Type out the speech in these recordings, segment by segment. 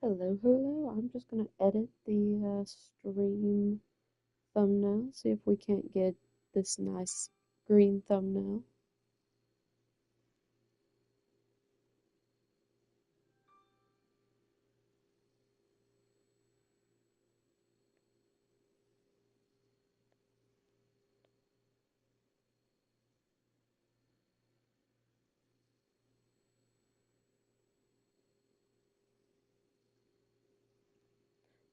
Hello, hello. I'm just gonna edit the stream thumbnail, see if we can't get this nice green thumbnail.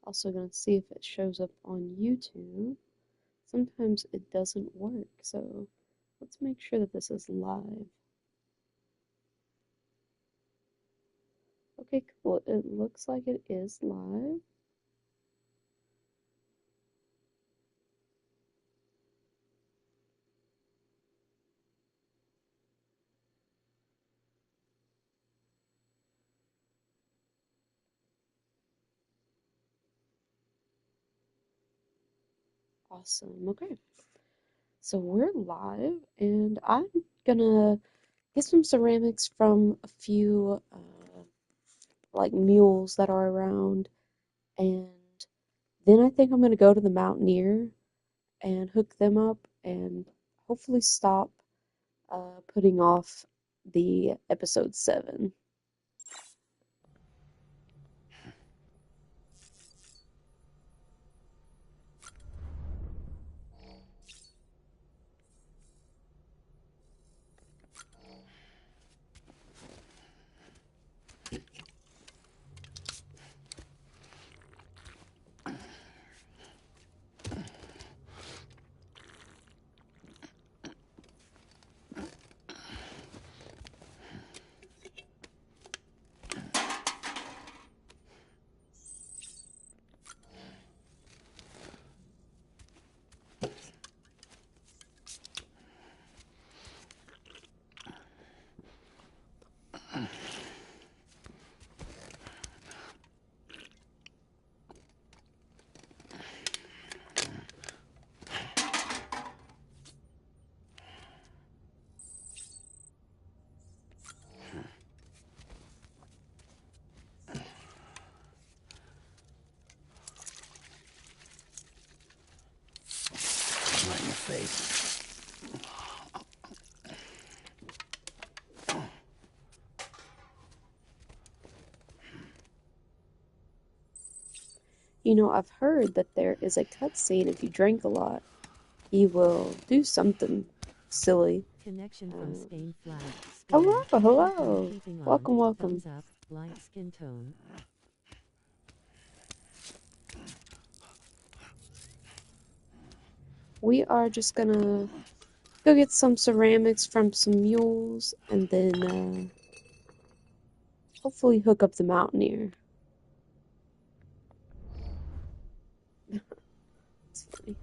Also gonna see if it shows up on YouTube. Sometimes it doesn't work, so let's make sure that this is live. Okay, cool. It looks like it is live. Awesome. Okay. So we're live, and I'm gonna get some ceramics from a few like mules that are around, and then I think I'm gonna go to the Mountaineer and hook them up and hopefully stop putting off the episode 7. Right in your face. You know, I've heard that there is a cutscene if you drink a lot, you will do something silly. Connection from Spain flag. Hello, Spain. hello. Keeping on. Welcome, welcome. Thumbs up. Light skin tone. We are just gonna go get some ceramics from some mules and then hopefully hook up the Mountaineer. It's funny.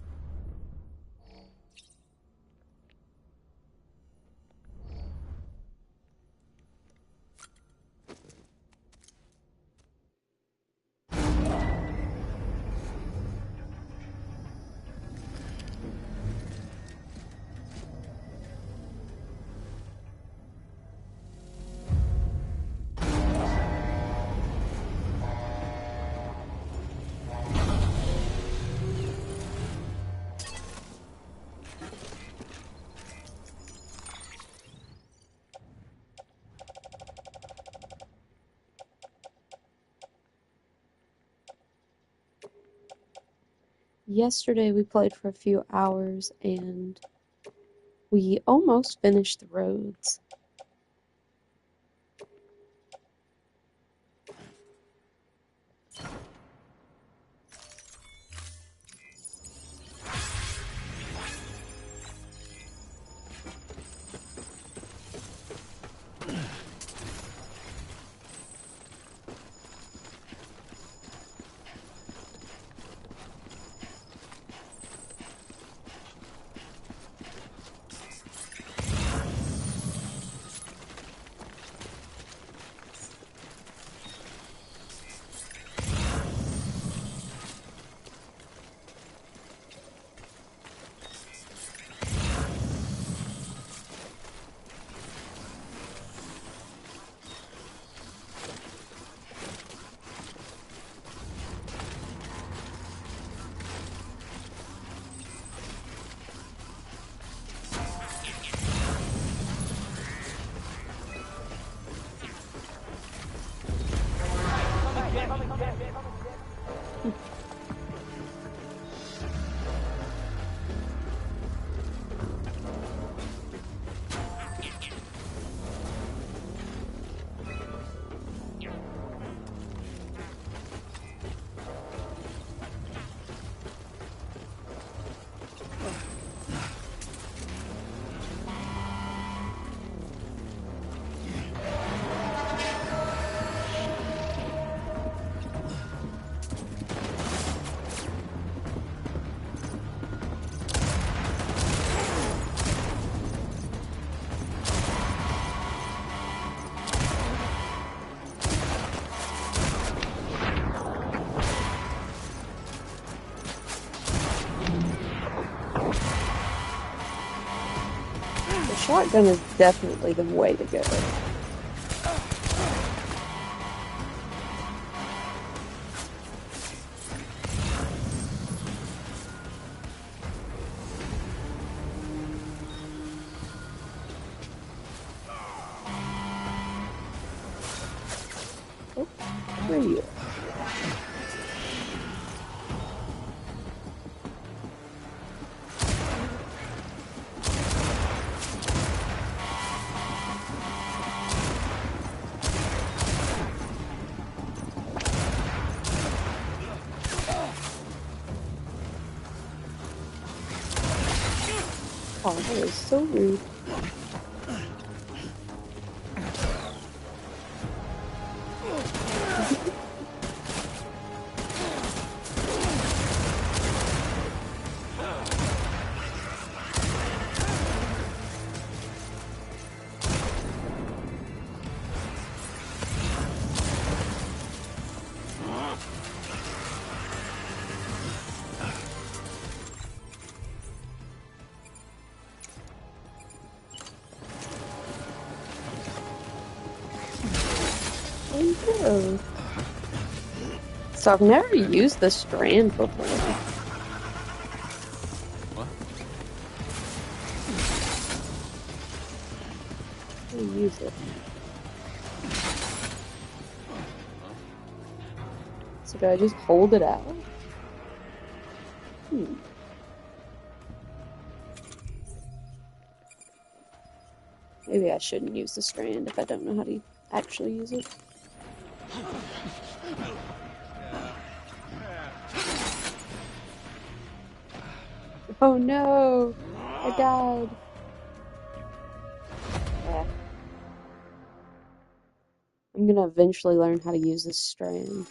Yesterday we played for a few hours and we almost finished the roads. Shotgun is definitely the way to go. Oh, where are you? Oh, that is so rude. Oh, so I've never used the strand before. What? I'll use it. So do I just hold it out? Maybe I shouldn't use the strand if I don't know how to actually use it. Oh no! I died. Yeah. I'm gonna eventually learn how to use this strand.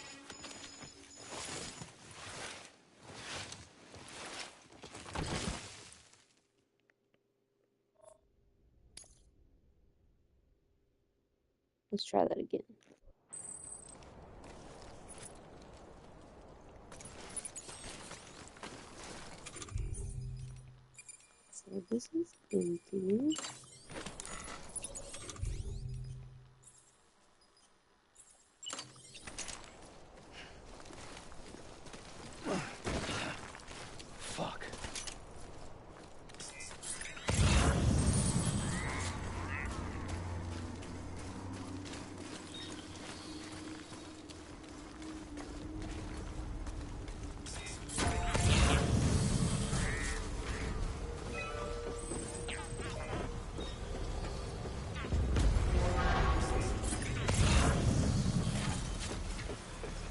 Let's try that again. So this is empty. Fuck.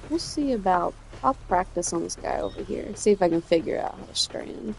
We'll see about. I'll practice on this guy over here. See if I can figure out how to strand.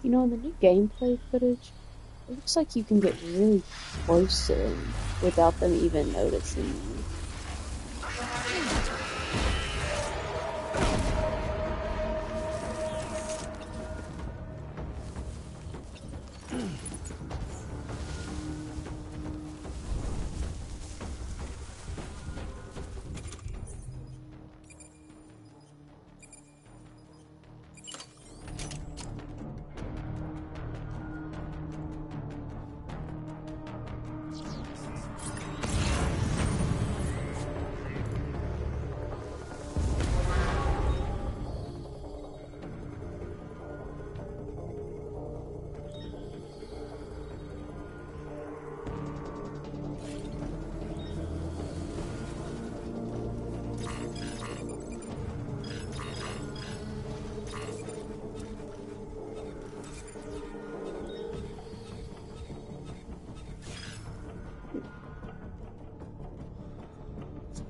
You know, in the new gameplay footage, it looks like you can get really close to them without them even noticing you.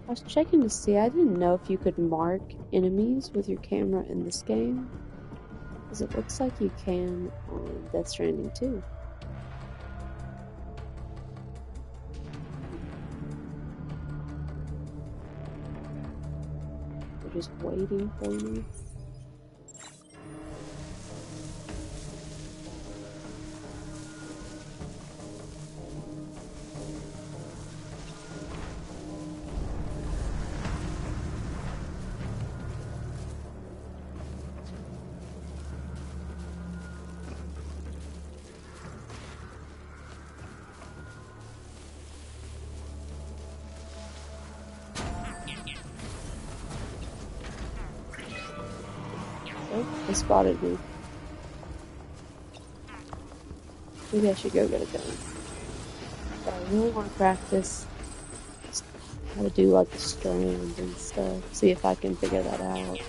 I was checking to see, I didn't know if you could mark enemies with your camera in this game, because it looks like you can on Death Stranding too. They're just waiting for me. Oh, they spotted me. Maybe I should go get a gun. But I really want to practice how to do like the strands and stuff. See if I can figure that out.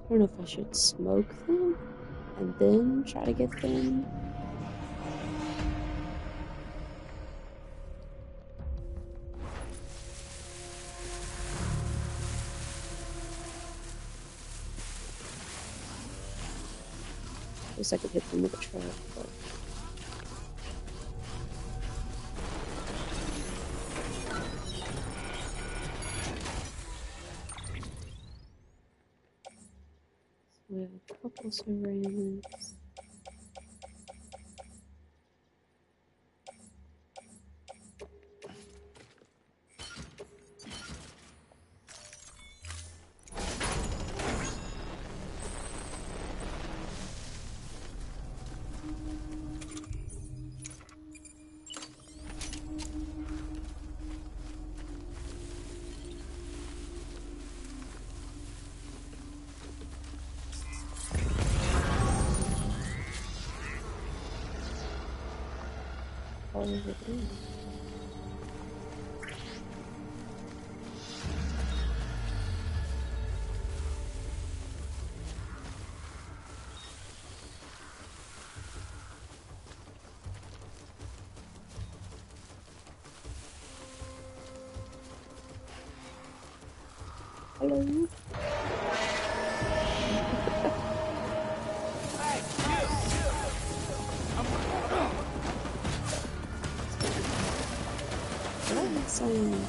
I don't know if I should smoke them and then try to get them. I guess I could hit them with a truck, but we have a couple ceramics. All over there. Hello. Awesome.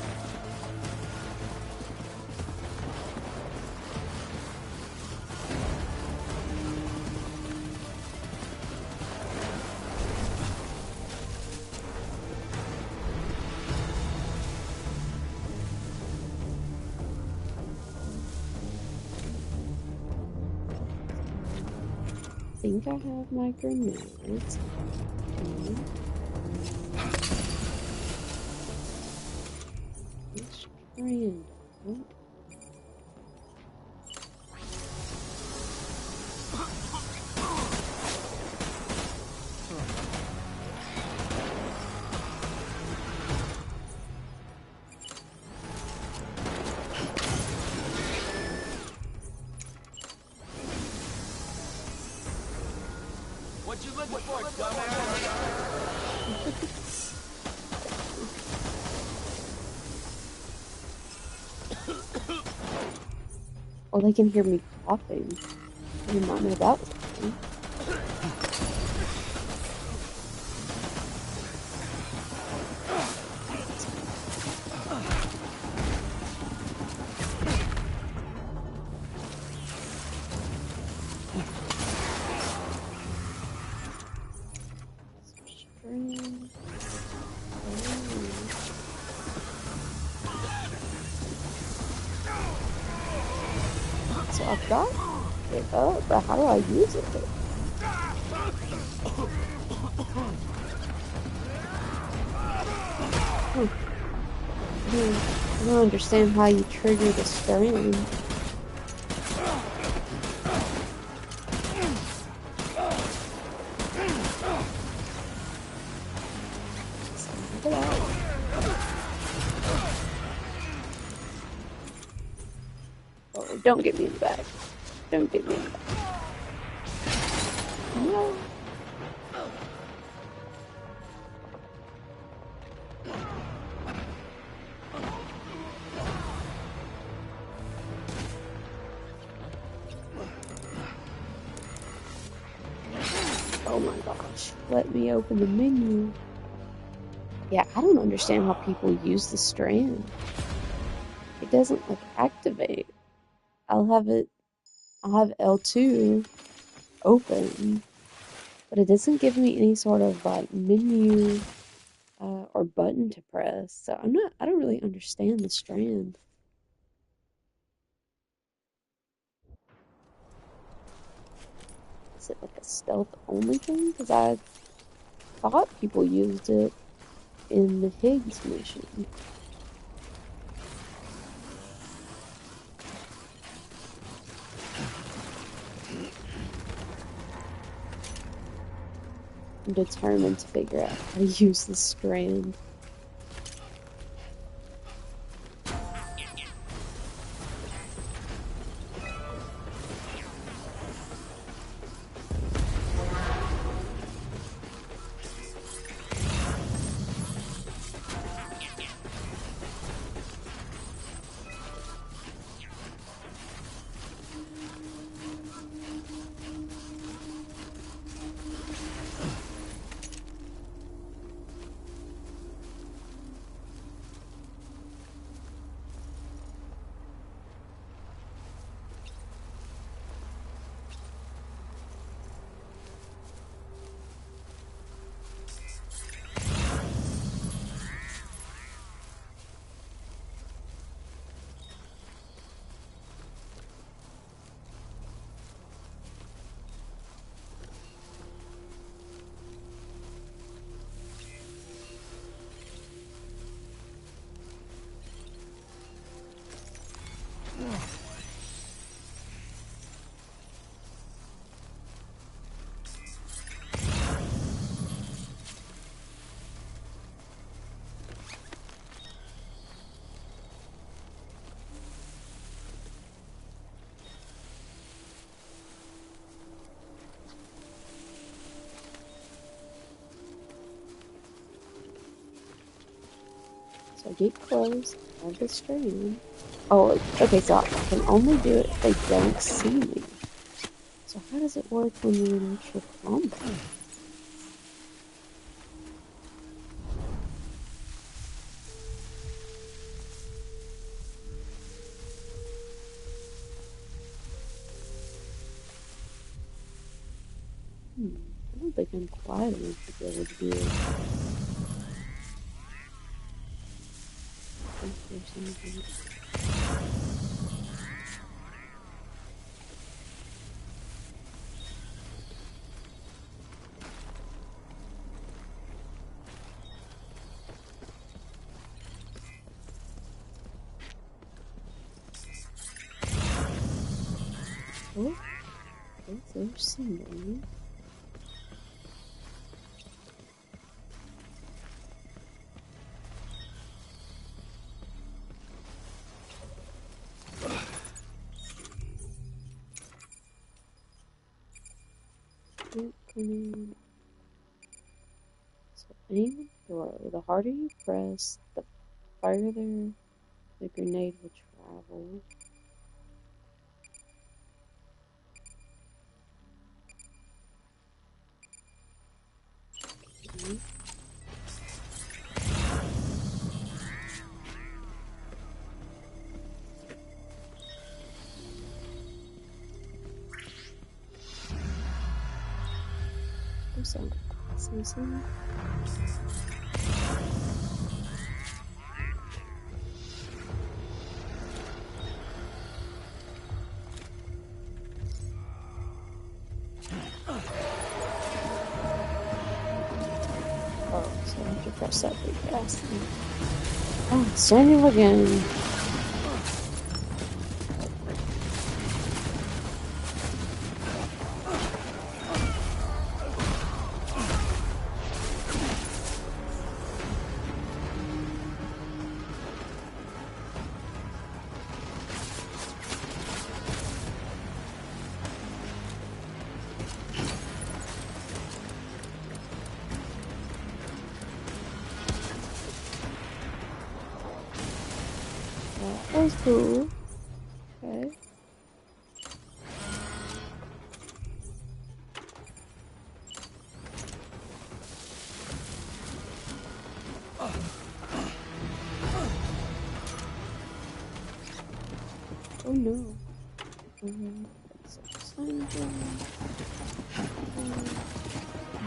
think I have my grenades. Strand. What you looking for, dumbass? Or they can hear me coughing. I did not know that was a thing. So I've got it up, but how do I use it? I don't understand how you trigger the strand. Look at that. Oh, don't get me in the back. Don't get me in the back. No. Oh my gosh. Let me open the menu. Yeah, I don't understand how people use the strand. It doesn't like activate. I'll have L2 open, but it doesn't give me any sort of like menu or button to press. So I don't really understand the strand. Is it like a stealth only thing? Because I thought people used it in the Higgs mission. I'm determined to figure out how to use the strand. So I get close, I have the strand. Oh, okay, so I can only do it if they don't see me. So how does it work when you're in actual combat? I don't think I'm quiet enough to be able to do it. I think there's anything. Oh, there's somebody. So aim and throw. The harder you press, the farther the grenade will travel. Okay. Something. Oh, so I have to press that big fast. Oh, standing again. That was cool. Okay. Oh no. So slime down.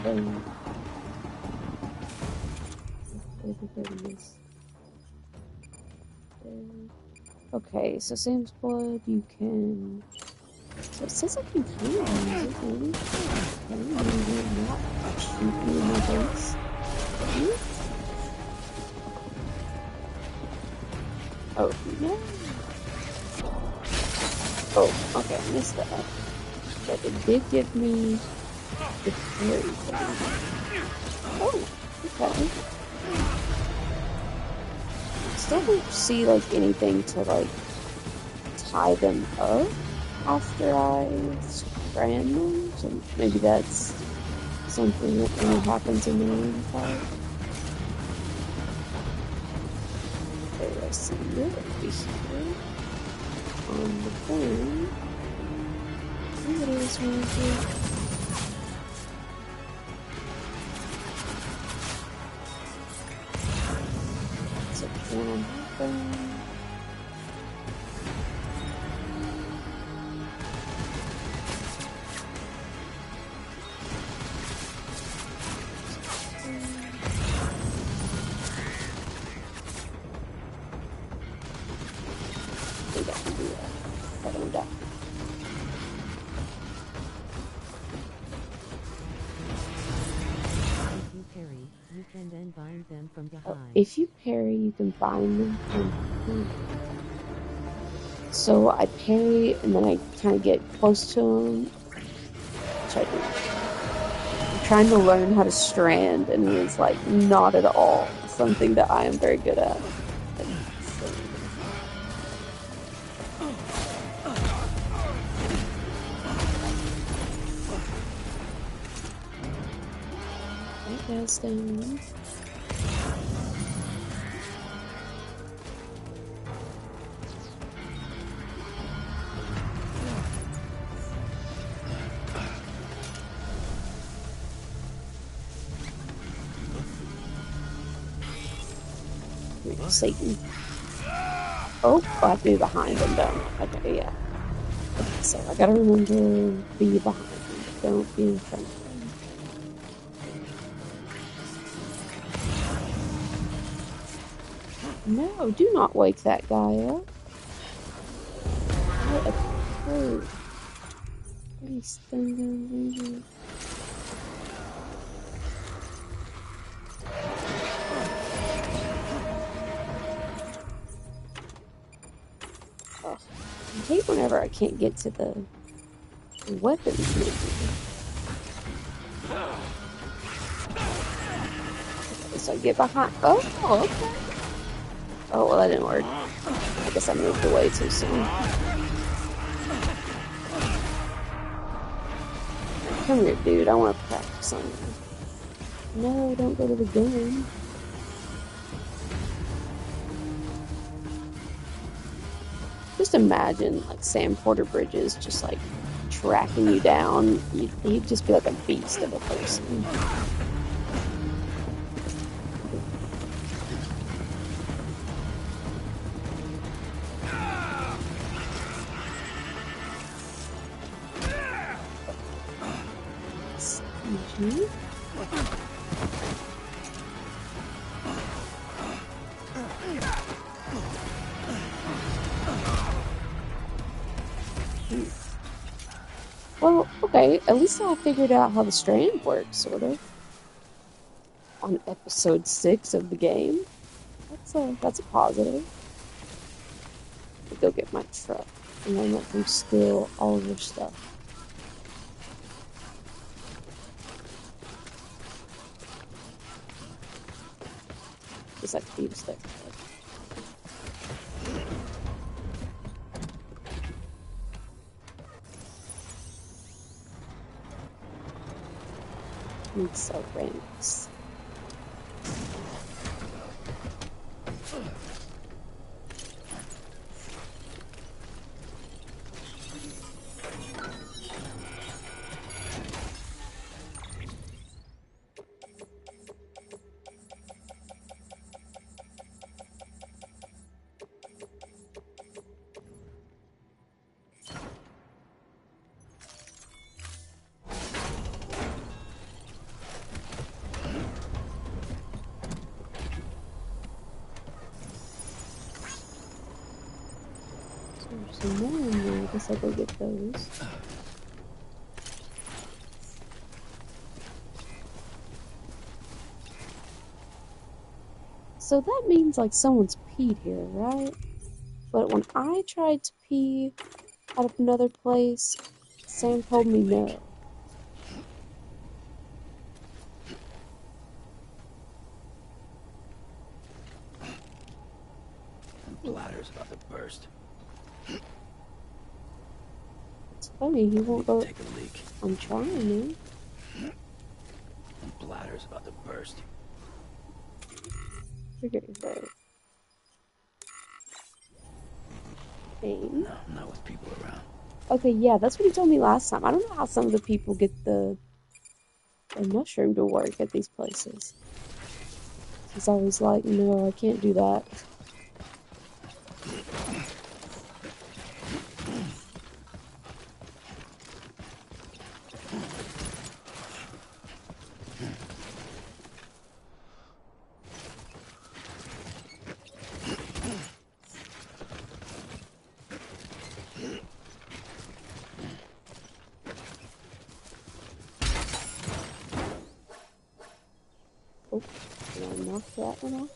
Boom. Okay, so Sam's blood, you can. So it says I can kind of use it, maybe. Okay, maybe not shoot me in my face. Oh, yeah. Oh, okay, I missed that. But it did give me the parry thing. Oh, okay. Still don't see, like, anything to, like, tie them up after I strand them. So maybe that's something that only happens in the main part. Okay, let's see. You're over here. On the phone. Somebody was trying to. So, one on my phone. Maybe I can do that. If I don't die. If you parry, you can then bind them from Oh, behind. if you parry, you can bind them from behind. So I parry, and then I kind of get close to them. Which I do. I'm trying to learn how to strand, and it is like not at all something that I am very good at. That guy's down. Satan. Oh, I have to be behind him, don't I? Okay, yeah. Okay, so I gotta remember, be behind him. Don't be in front of him. No, do not wake that guy up. What a perv. He's stunned down, baby. Ugh. I hate whenever I can't get to the weapons maybe. Okay, so I get behind. Oh, okay. Oh, well, that didn't work. I guess I moved away too soon. Come here, dude. I want to practice on you. No, don't go to the gun. Just imagine, like, Sam Porter Bridges just, like, tracking you down. He'd just be like a beast of a person. Excuse me? Well, okay, at least I figured out how the strand works, sort of. On episode 6 of the game. That's a positive. I'll go get my truck and then let them steal all of their stuff. Just like to be respectful. Need to sell ranks. There's some more in there. I guess I'll go get those. So that means like someone's peed here, right? But when I tried to pee out of another place, Sam told me no. Bladder's about to burst. It's funny, he won't go. Take a leak. I'm trying, man. Bladder's about to burst. Figure it out. Aim. No, not with people around. Okay, yeah, that's what he told me last time. I don't know how some of the people get the mushroom to work at these places. He's always like, no, I can't do that. Oh, did I knock that one off?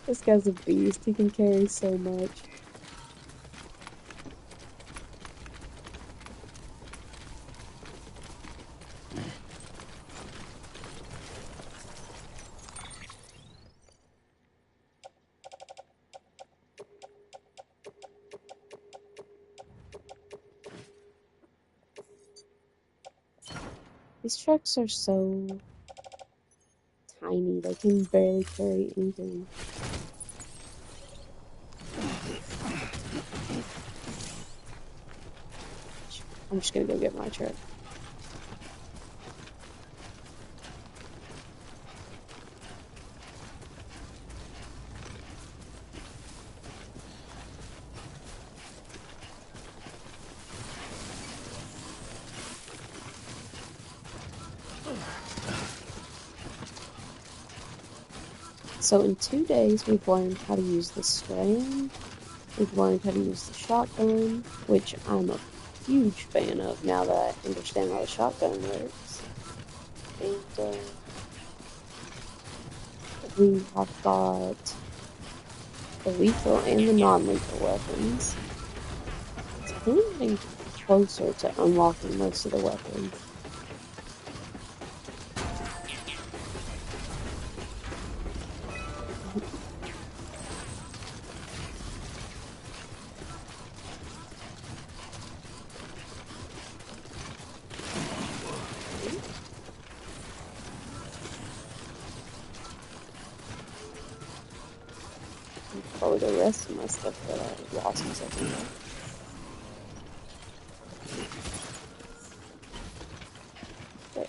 This guy's a beast. He can carry so much. These trucks are so tiny, they can barely carry anything. I'm just gonna go get my truck. So in 2 days, we've learned how to use the strand, We've learned how to use the shotgun, which I'm a huge fan of now that I understand how the shotgun works. And we have got the lethal and the non-lethal weapons. So I think I'm getting closer to unlocking most of the weapons. Probably the rest of my stuff that I lost a second ago. There.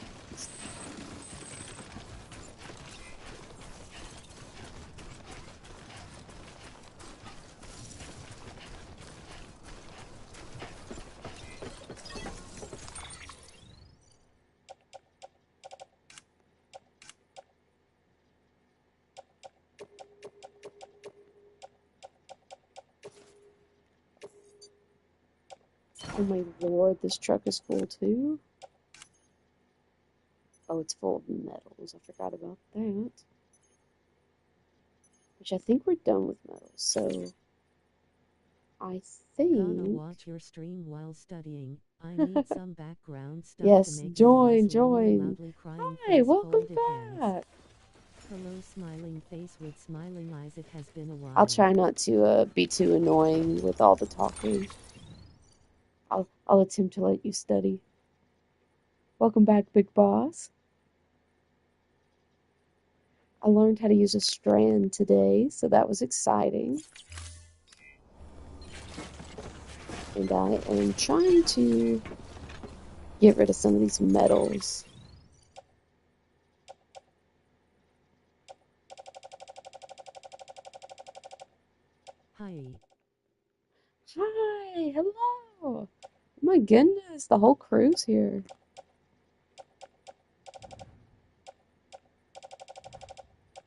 Oh my lord, this truck is full too? Oh, it's full of metals. I forgot about that. Which I think we're done with metals, so I Gonna think... watch your stream while studying. I need some background stuff Yes, to make join, me less lonely, join. loudly crying Hi, face, welcome folded hands. back. Hello, smiling face with smiling eyes. It has been a while. I'll try not to be too annoying with all the talking. I'll attempt to let you study. Welcome back, Big Boss. I learned how to use a strand today, so that was exciting. And I am trying to get rid of some of these metals. Hi. Hi, hello. Oh my goodness, the whole crew's here.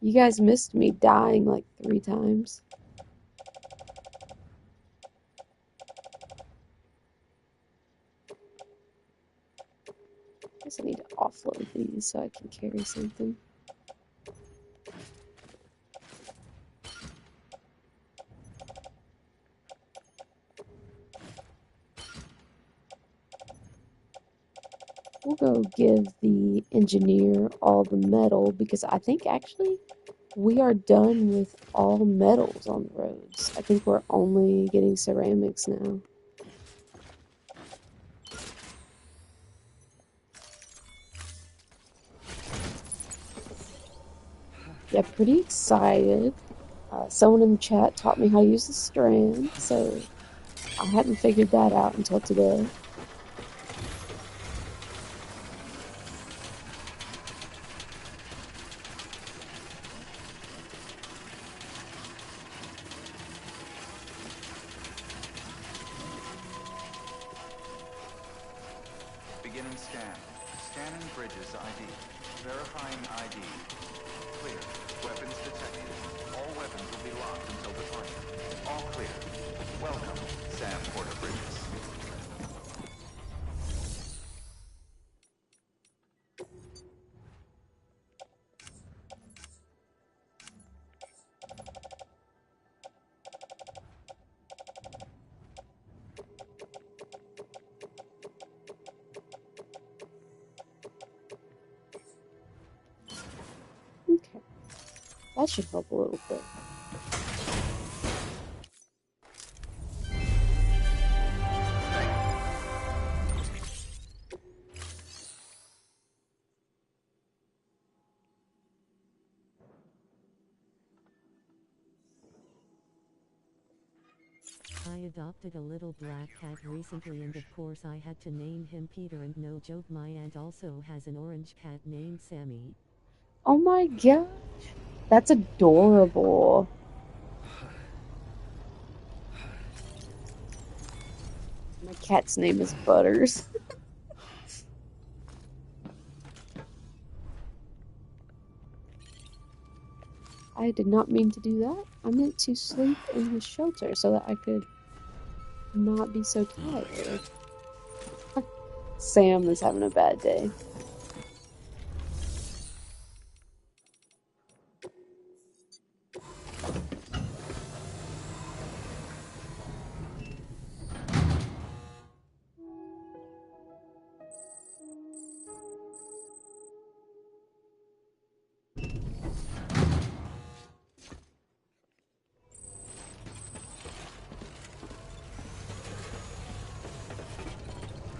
You guys missed me dying like 3 times. I guess I need to offload these so I can carry something. We'll go give the engineer all the metal because I think actually we are done with all metals on the roads. I think we're only getting ceramics now. Yeah, pretty excited. Someone in the chat taught me how to use the strand, so I hadn't figured that out until today. Beginning scan. Scanning bridges ID. Verifying ID. Clear. Weapons detected. All weapons will be locked until departure. All clear. Welcome, Sam Porter Bridges. Okay, that should help a little bit. I adopted a little black cat recently and of course I had to name him Peter, and no joke, my aunt also has an orange cat named Sammy. Oh my gosh, that's adorable. My cat's name is Butters. I I did not mean to do that. I meant to sleep in his shelter so that I could not be so tired. Sam is having a bad day.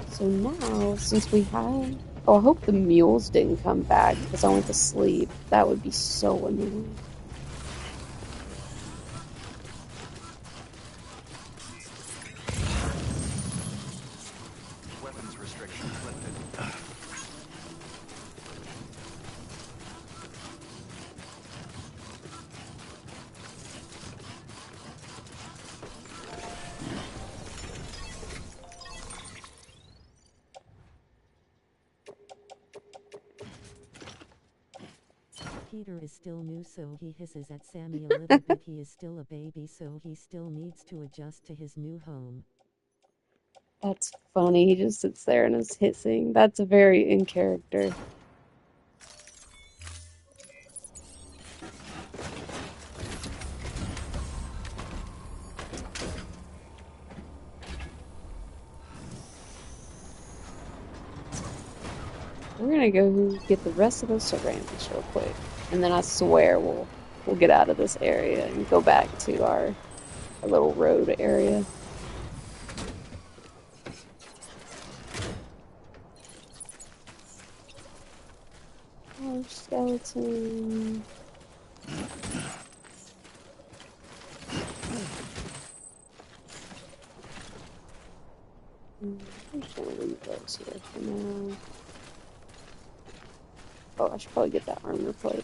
So now, since we have... Oh, I hope the mules didn't come back because I went to sleep. That would be so annoying. Weapons restrictions lifted. Peter is still new, so he hisses at Sammy a little bit. He is still a baby, so he still needs to adjust to his new home. That's funny. He just sits there and is hissing. That's very in character. We're gonna go get the rest of those ceramics real quick, and then I swear we'll get out of this area and go back to our little road area. Oh, skeleton. I'm just gonna leave those here for now. Oh, I should probably get that armor plate.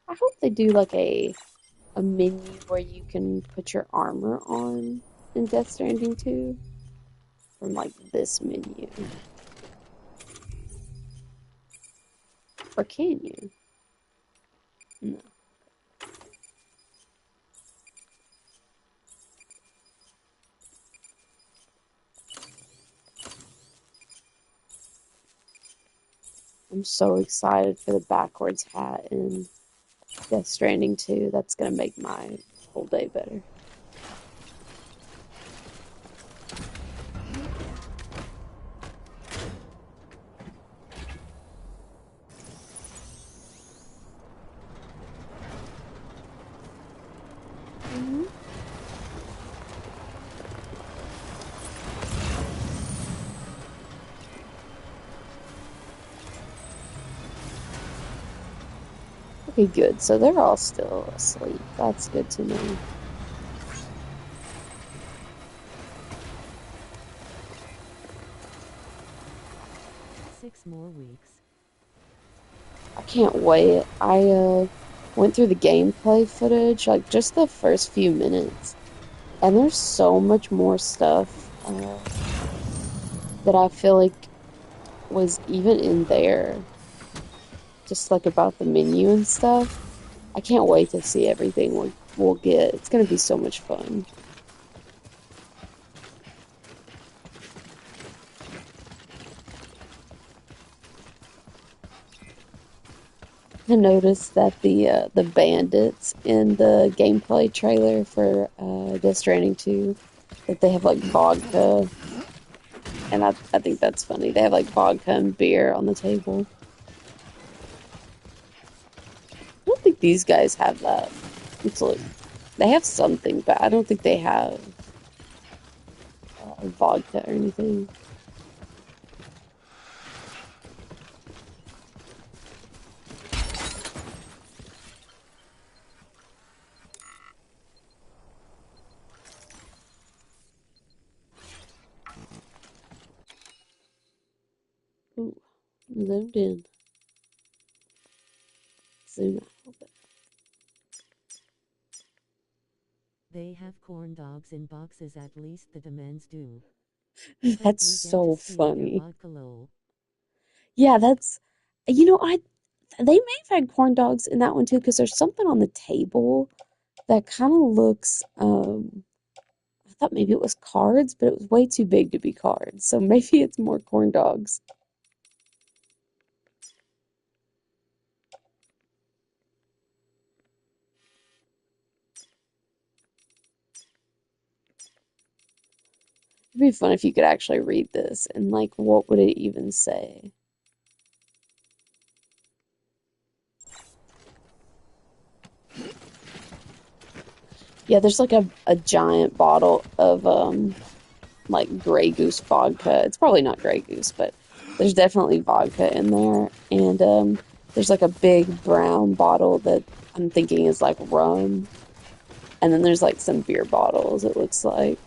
I hope they do like a menu where you can put your armor on in Death Stranding 2 from like this menu. Or can you? No. I'm so excited for the backwards hat in Death Stranding 2. That's gonna make my whole day better. Mhm. Okay, good. So they're all still asleep. That's good to know. 6 more weeks. I can't wait. I went through the gameplay footage, like just the first few minutes, and there's so much more stuff that I feel like was even in there, just like about the menu and stuff. I can't wait to see everything we'll get. It's gonna be so much fun. I noticed that the bandits in the gameplay trailer for Death Stranding 2, that they have like vodka, and I think that's funny. They have like vodka and beer on the table. I don't think these guys have that. Let's look. They have something, but I don't think they have vodka or anything. Ooh, zoomed in. Zoom out a little They have corn dogs in boxes, at least the demands do. bit. Hope That's we get to so see their funny. vodka lol. Yeah, that's. You know, they may have had corn dogs in that one too, because there's something on the table that kind of looks, I thought maybe it was cards, but it was way too big to be cards. So maybe it's more corn dogs. It'd be fun if you could actually read this and like what would it even say? Yeah, there's like a giant bottle of like Grey Goose vodka. It's probably not Grey Goose, but there's definitely vodka in there. And there's like a big brown bottle that I'm thinking is like rum. And then there's like some beer bottles, it looks like.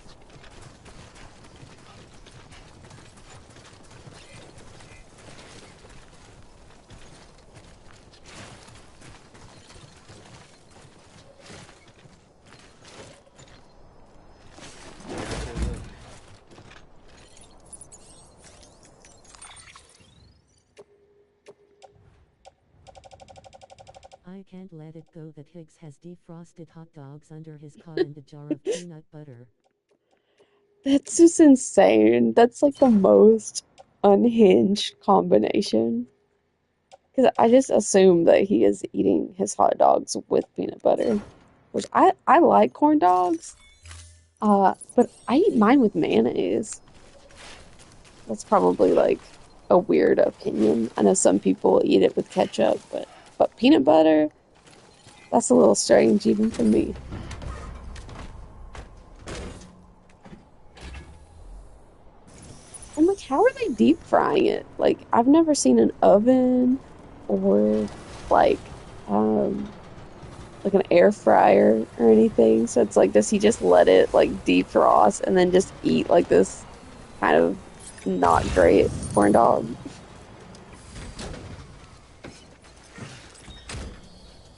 I can't let it go that Higgs has defrosted hot dogs under his car and a jar of peanut butter. That's just insane. That's like the most unhinged combination. Because I just assume that he is eating his hot dogs with peanut butter, which I like corn dogs, but I eat mine with mayonnaise. That's probably like a weird opinion. I know some people eat it with ketchup, but peanut butter, that's a little strange even for me. And like, how are they deep frying it? Like, I've never seen an oven or like um like an air fryer or anything. So it's like, does he just let it like defrost and then just eat like this kind of not great corn dog?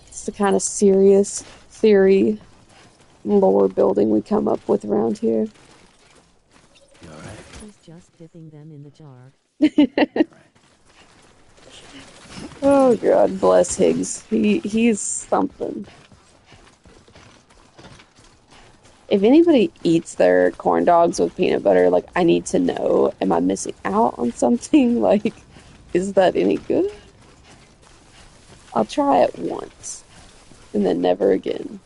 It's the kind of serious theory lore building we come up with around here. You alright? He's just dipping them in the jar. Right. Oh God, bless Higgs. He's something. If anybody eats their corn dogs with peanut butter, like I need to know, am I missing out on something? Like, is that any good? I'll try it once and then never again.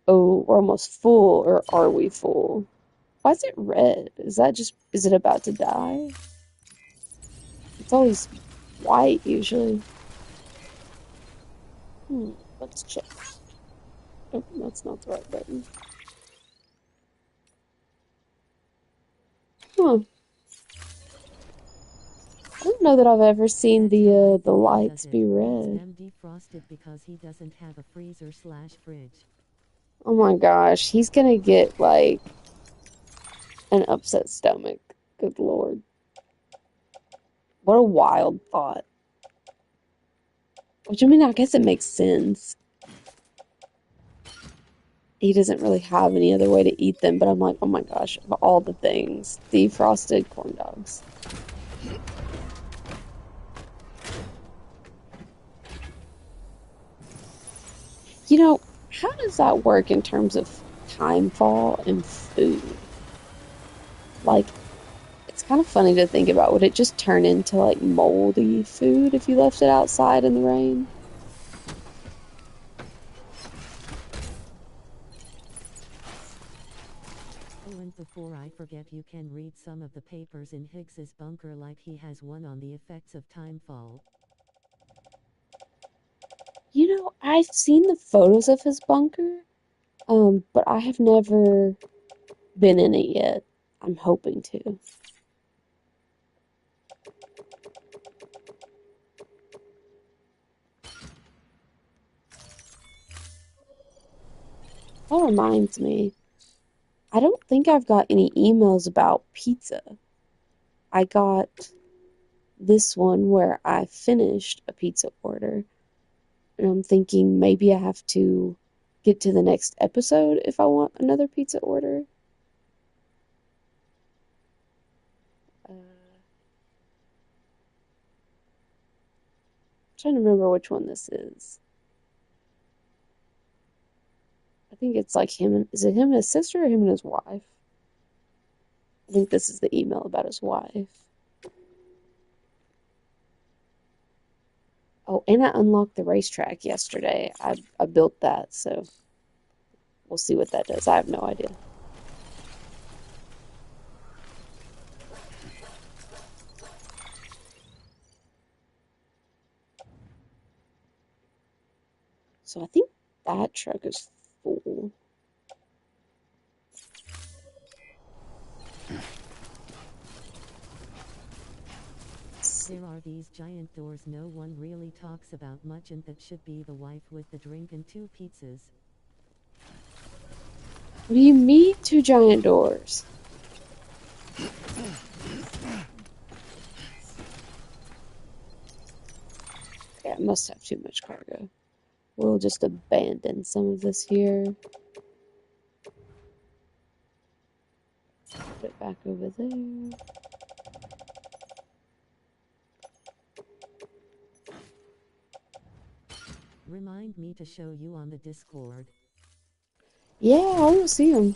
Oh, we're almost full, or are we full? Why is it red? Is it about to die? It's always white usually. Hmm, let's check. Oh, that's not the right button. Huh. I don't know that I've ever seen That's how I the think he lights does it. be Eats red. them defrosted because he doesn't have a freezer/fridge. Oh my gosh, he's gonna get like an upset stomach. Good Lord. What a wild thought. Which, I mean, I guess it makes sense. He doesn't really have any other way to eat them, but I'm like, oh my gosh, of all the things, defrosted corn dogs. You know, how does that work in terms of time fall and food? Like, it's kind of funny to think about. Would it just turn into like moldy food if you left it outside in the rain? Oh, and before I forget, you can read some of the papers in Higgs's bunker, like he has one on the effects of timefall. You know, I've seen the photos of his bunker, but I have never been in it yet. I'm hoping to. That reminds me, I don't think I've got any emails about pizza. I got this one where I finished a pizza order. And I'm thinking maybe I have to get to the next episode if I want another pizza order. Trying to remember which one this is. I think it's like him and is it him and his sister or him and his wife? I think this is the email about his wife. Oh, and I unlocked the racetrack yesterday. I built that, so we'll see what that does. I have no idea. So I think that truck is full. There are these giant doors no one really talks about much, and that should be the wife with the drink and 2 pizzas. What do you mean 2 giant doors? Okay, I must have too much cargo. We'll just abandon some of this here. Put it back over there. Remind me to show you on the Discord. Yeah, I want to see them.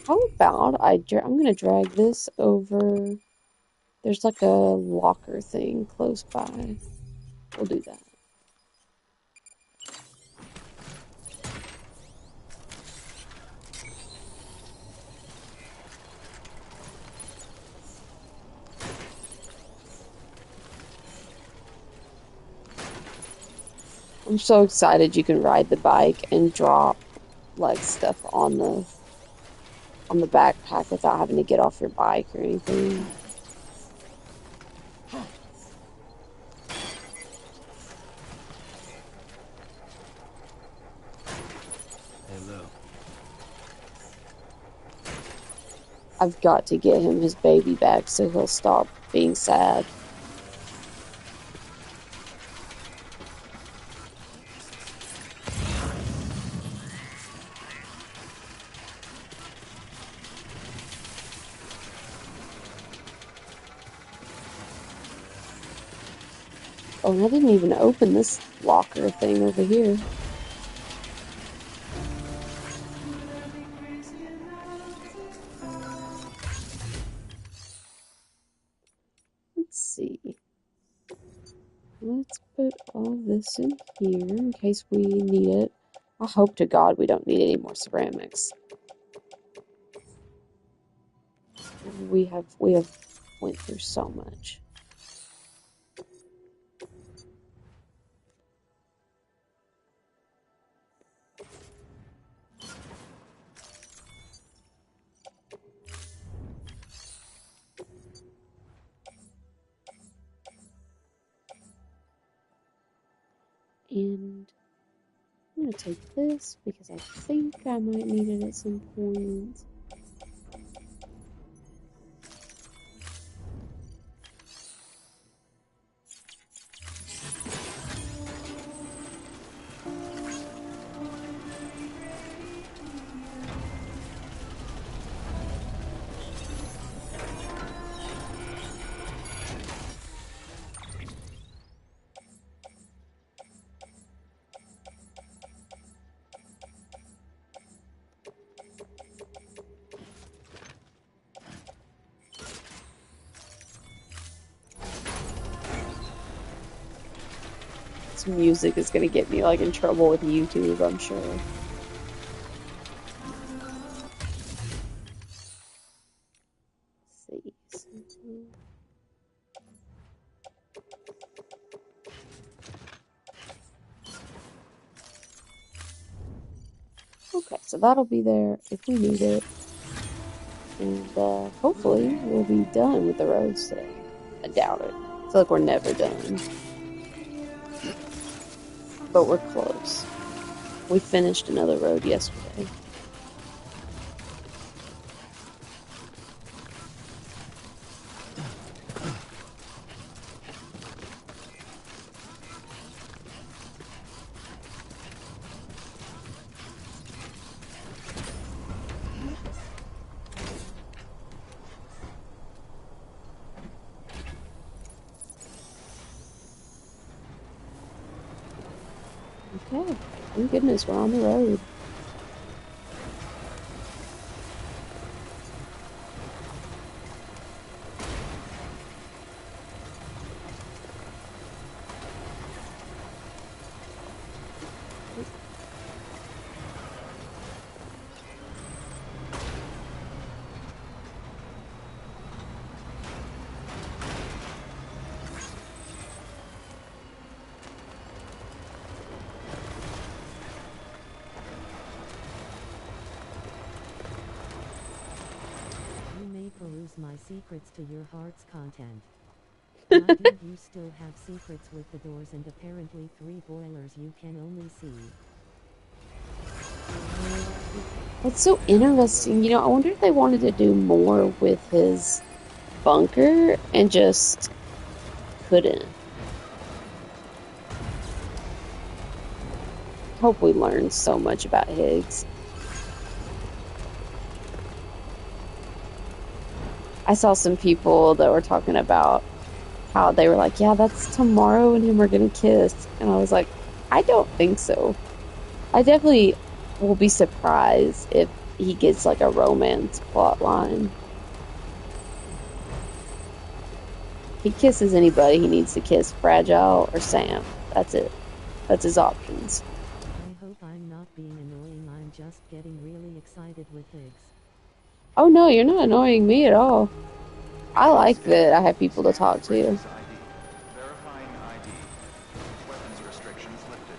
How about I'm gonna drag this over. There's like a locker thing close by. We'll do that. I'm so excited you can ride the bike and drop like stuff on the backpack without having to get off your bike or anything. Hello. I've got to get him his baby back so he'll stop being sad. Oh, and I didn't even open this locker thing over here. Let's see. Let's put all this in here in case we need it. I hope to God we don't need any more ceramics. We have went through so much. And I'm gonna take this because I think I might need it at some point. This music is gonna get me like in trouble with YouTube, I'm sure. Let's see. Okay, so that'll be there if we need it. And hopefully we'll be done with the roads today. I doubt it. I feel like we're never done. But we're close. We finished another road yesterday. Okay. Thank goodness we're on the road. You may peruse my secrets to your heart's content. Why do you still have secrets with the doors and apparently 3 boilers you can only see? That's so interesting. You know, I wonder if they wanted to do more with his bunker and just couldn't. Hope we learned so much about Higgs. I saw some people that were talking about how they were like, yeah, that's tomorrow and him are gonna kiss. And I was like, I don't think so. I definitely will be surprised if he gets like a romance plot line. If he kisses anybody, he needs to kiss Fragile or Sam. That's it. That's his options. I hope I'm not being annoying, I'm just getting really excited with Higgs. Oh no, you're not annoying me at all. I like that I have people to talk to. Bridges ID. Verifying ID. Weapons restrictions lifted.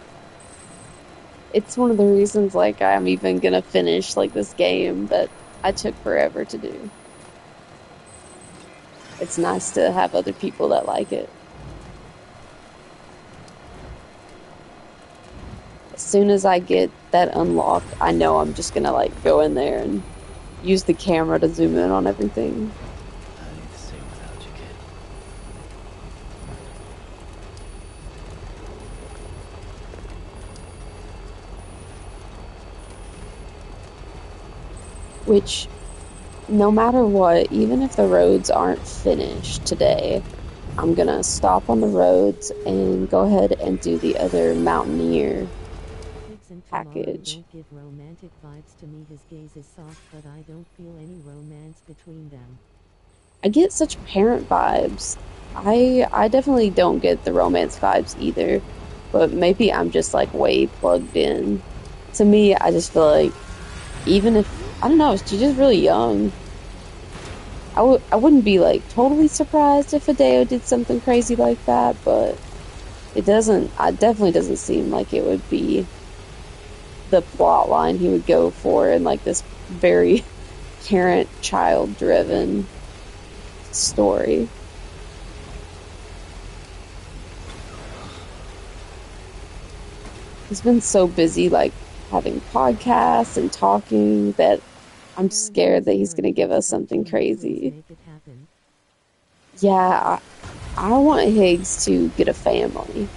It's one of the reasons like I'm even gonna finish like this game that I took forever to do. It's nice to have other people that like it. As soon as I get that unlocked, I know I'm just gonna like go in there and use the camera to zoom in on everything. I need to stay without you, kid. Which, no matter what, even if the roads aren't finished today, I'm gonna stop on the roads and go ahead and do the other Mountaineer Higgs and Tomorrow package. don't give romantic vibes to me. His gaze is soft, but I don't feel any romance between them. I get such parent vibes. I definitely don't get the romance vibes either, but maybe I'm just like way plugged in. To me, I just feel like even if, I don't know, she's just really young. I wouldn't be like totally surprised if Hideo did something crazy like that, but it definitely doesn't seem like it would be the plot line he would go for in like this very parent-child driven story. He's been so busy like having podcasts and talking that I'm scared that he's gonna give us something crazy. Make it happen. Yeah, I want Higgs to get a family.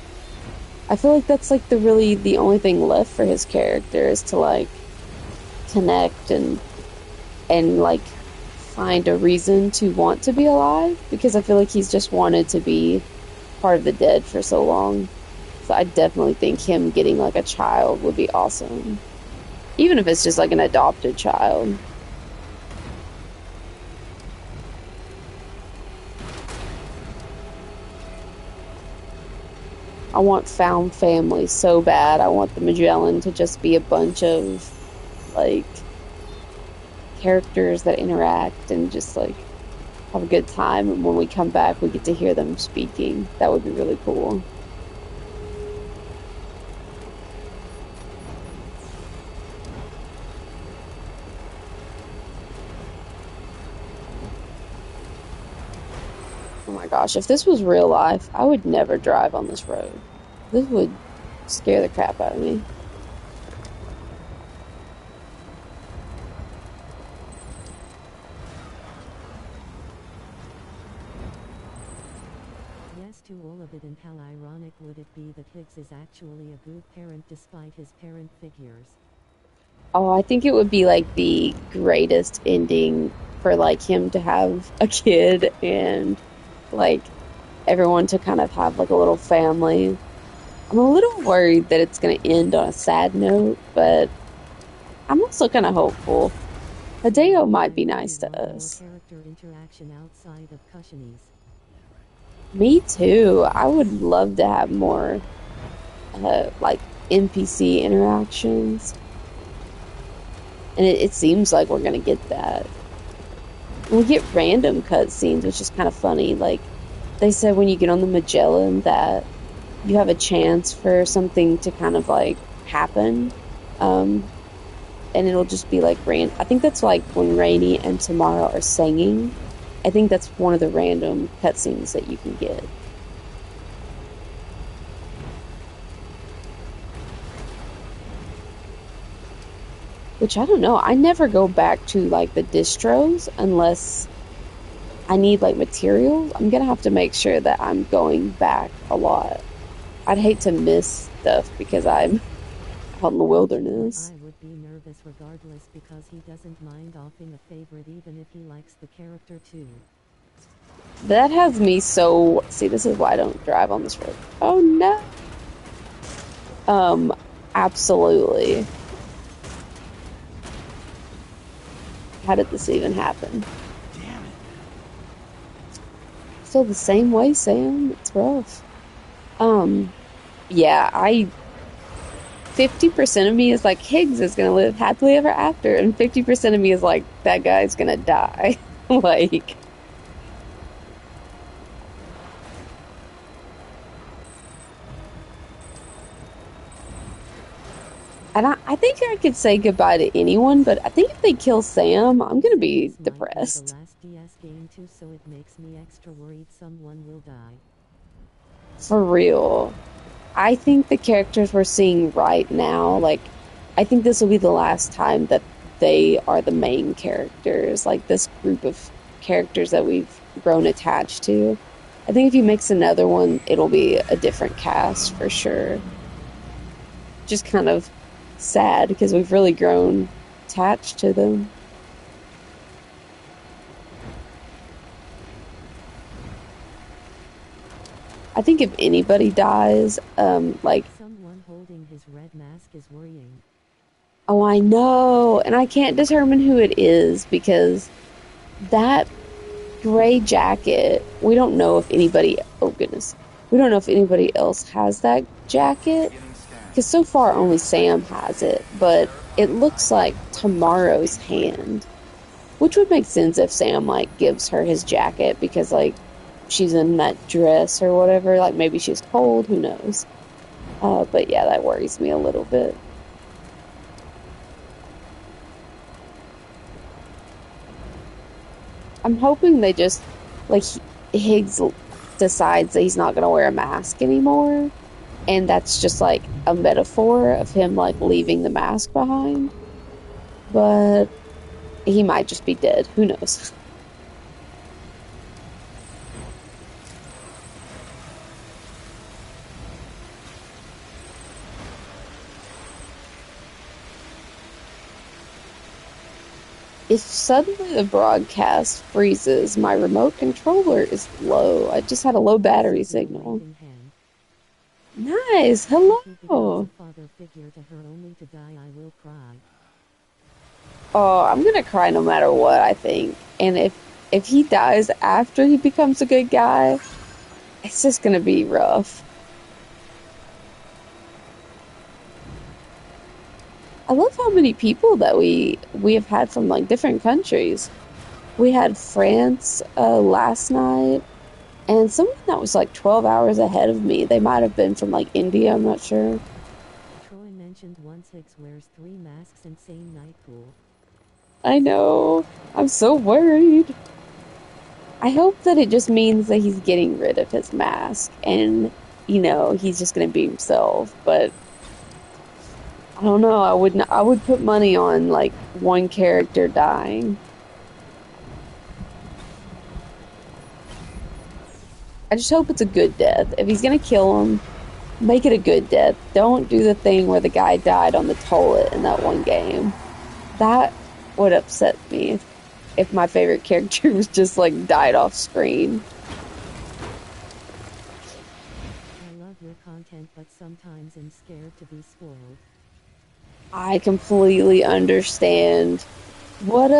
I feel like that's like the only thing left for his character is to like connect and like find a reason to want to be alive, because I feel like he's just wanted to be part of the dead for so long. So I definitely think him getting like a child would be awesome. Even if it's just like an adopted child. I want found family so bad. I want the Magellan to just be a bunch of like characters that interact and just like have a good time, and when we come back we get to hear them speaking. That would be really cool. Oh my gosh, if this was real life, I would never drive on this road. This would scare the crap out of me. Yes to all of it, and how ironic would it be that Higgs is actually a good parent despite his parent figures. Oh, I think it would be like the greatest ending for like him to have a kid and like everyone to kind of have like a little family. I'm a little worried that it's going to end on a sad note, but I'm also kind of hopeful. Hideo might be nice to us. Character interaction outside of Cushionese. Me too. I would love to have more, like, NPC interactions. And it seems like we're going to get that. We get random cutscenes, which is kind of funny. Like, they said when you get on the Magellan that you have a chance for something to kind of, like, happen. And it'll just be, like, I think that's, like, when Rainy and Tamara are singing. I think that's one of the random cutscenes that you can get. Which, I don't know. I never go back to, like, the distros unless I need, like, materials. I'm gonna have to make sure that I'm going back a lot. I'd hate to miss stuff because I'm out in the wilderness. I would be nervous regardless because he doesn't mind offing a favorite even if he likes the character too. That has me so... See, this is why I don't drive on this road. Oh, no. Absolutely. How did this even happen? Damn it. Feel the same way, Sam. It's rough. Yeah, 50% of me is like, Higgs is gonna live happily ever after, and 50% of me is like, that guy's gonna die. Like... And I think I could say goodbye to anyone, but I think if they kill Sam, I'm gonna be depressed. The last DS game too, so it makes me extra worried someone will die. For real. I think the characters we're seeing right now, like, I think this will be the last time that they are the main characters, like this group of characters that we've grown attached to. I think if he makes another one, it'll be a different cast for sure. Just kind of sad because we've really grown attached to them. I think if anybody dies, like... Someone holding his red mask is worrying. Oh, I know, and I can't determine who it is because that gray jacket, we don't know if anybody... Oh, goodness. We don't know if anybody else has that jacket. Because so far only Sam has it, but it looks like Tomorrow's hand. Which would make sense if Sam, like, gives her his jacket because, like, she's in that dress or whatever. Like, maybe she's cold, who knows. But yeah, that worries me a little bit. I'm hoping they just, like, Higgs decides that he's not going to wear a mask anymore. And that's just, like, a metaphor of him, like, leaving the mask behind. But he might just be dead. Who knows? If suddenly the broadcast freezes, my remote controller is low. I just had a low battery signal. Nice. Hello. Father figure to her only to die, I will cry. Oh, I'm gonna cry no matter what, I think. And if he dies after he becomes a good guy, it's just gonna be rough. I love how many people that we have had from, like, different countries. We had France last night, and someone that was like 12 hours ahead of me. They might have been from, like, India, I'm not sure. Troy mentioned once Hicks wears 3 masks in same night pool. I know. I'm so worried. I hope that it just means that he's getting rid of his mask and, you know, he's just gonna be himself, but I don't know. I would put money on, like, one character dying. I just hope it's a good death. If he's gonna kill him, make it a good death. Don't do the thing where the guy died on the toilet in that one game. That would upset me if my favorite character was just, like, died off screen. I love your content, but sometimes I'm scared to be spoiled. I completely understand. What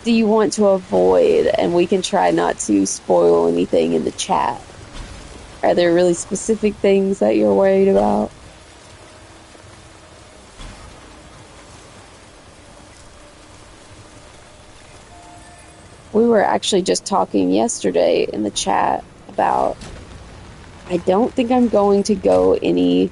do you want to avoid? And we can try not to spoil anything in the chat. Are there really specific things that you're worried about? We were actually just talking yesterday in the chat about I don't think I'm going to go any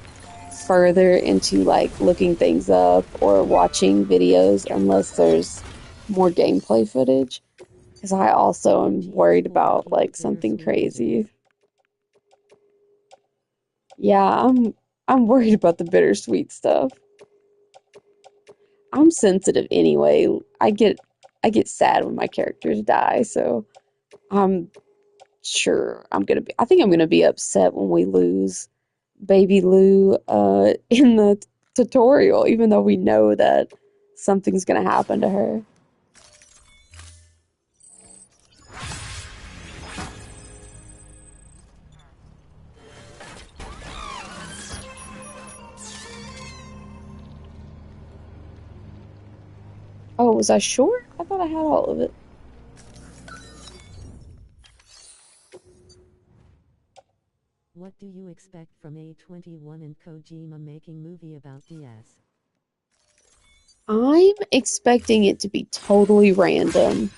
further into like looking things up or watching videos unless there's more gameplay footage. Because I also am worried about like something crazy. Yeah, I'm worried about the bittersweet stuff. I'm sensitive anyway. I get sad when my characters die, so I'm sure I think I'm gonna be upset when we lose Baby Lou in the tutorial, even though we know that something's gonna happen to her. Oh, was I short? I thought I had all of it. What do you expect from A21 and Kojima making movie about DS? I'm expecting it to be totally random.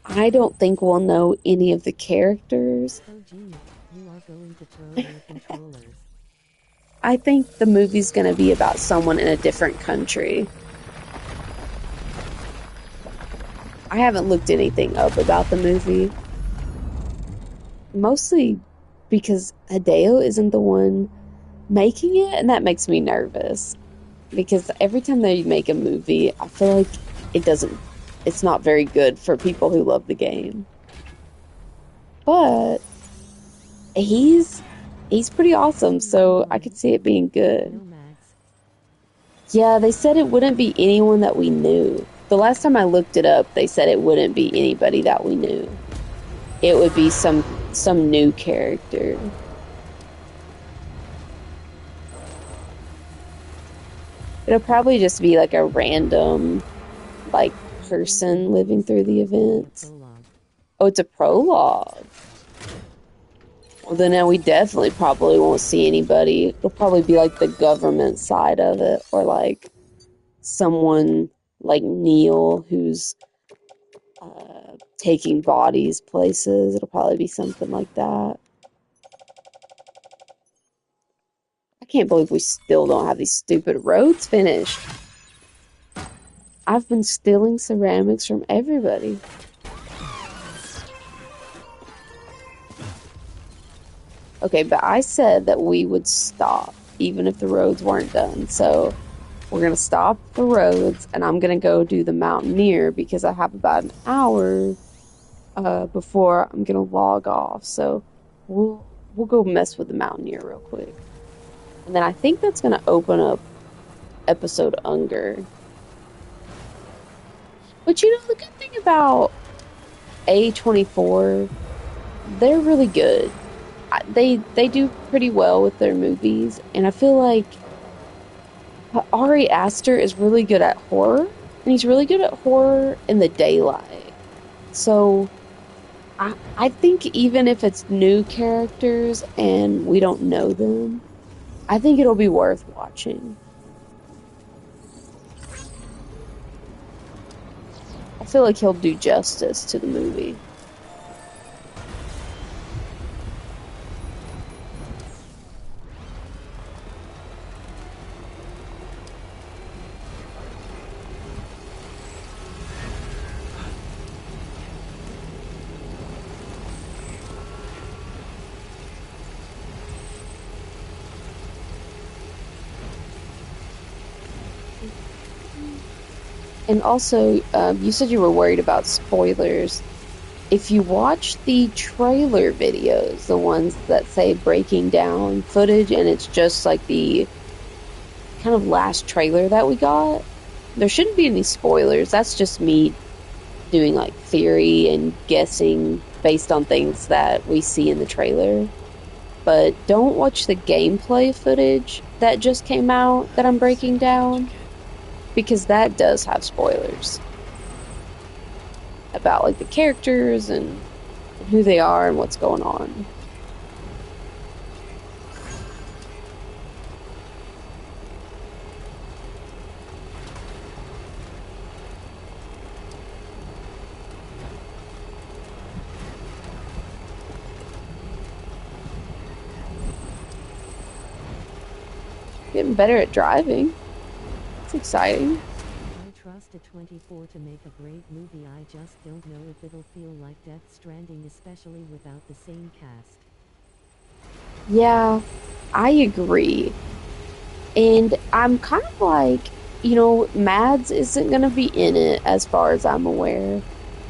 I don't think we'll know any of the characters. Kojima, you are going to throw your controllers. I think the movie's gonna be about someone in a different country. I haven't looked anything up about the movie. Mostly because Hideo isn't the one making it, and that makes me nervous. Because every time they make a movie, I feel like it's not very good for people who love the game. But he's pretty awesome, so I could see it being good. Nomads. Yeah, they said it wouldn't be anyone that we knew. The last time I looked it up, they said it wouldn't be anybody that we knew. It would be some new character. It'll probably just be like a random, like, person living through the events. Oh, it's a prologue. Well, then now we definitely probably won't see anybody. It'll probably be like the government side of it, or like someone like Neil who's taking bodies places. It'll probably be something like that. I can't believe we still don't have these stupid roads finished. I've been stealing ceramics from everybody. Okay, but I said that we would stop even if the roads weren't done. So we're going to stop the roads, and I'm going to go do the Mountaineer because I have about an hour before I'm going to log off. So we'll go mess with the Mountaineer real quick. And then I think that's going to open up episode Unger. But you know, the good thing about A24, they're really good. They do pretty well with their movies, and I feel like Ari Aster is really good at horror, and he's really good at horror in the daylight. So I think even if it's new characters and we don't know them, I think it'll be worth watching. I feel like he'll do justice to the movie. And also, you said you were worried about spoilers. If you watch the trailer videos, the ones that say breaking down footage, and it's just like the kind of last trailer that we got, there shouldn't be any spoilers. That's just me doing like theory and guessing based on things that we see in the trailer. but don't watch the gameplay footage that just came out that I'm breaking down, because that does have spoilers about like the characters and who they are and what's going on. Getting better at driving. It's exciting. I trust a 24 to make a great movie. I just don't know if it'll feel like Death Stranding, especially without the same cast. Yeah, I agree. And I'm kind of like, Mads isn't going to be in it as far as I'm aware.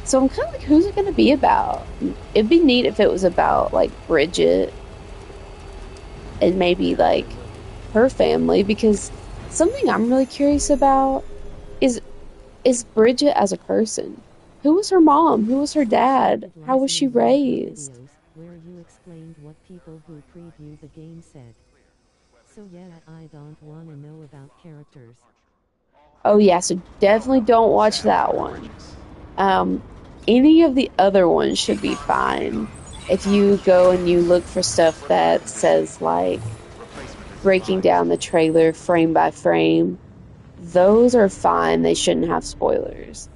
So I'm kind of like, who's it going to be about? It'd be neat if it was about like Bridget and maybe like her family, because something I'm really curious about is Bridget as a person. Who was her mom? Who was her dad? Started How was she listening to your raised? videos, where you explained what people who preview the game said. So yeah, I don't wanna know about characters. Oh yeah, so definitely don't watch that one. Um, any of the other ones should be fine. If you go and you look for stuff that says like breaking down the trailer frame by frame, those are fine. They shouldn't have spoilers.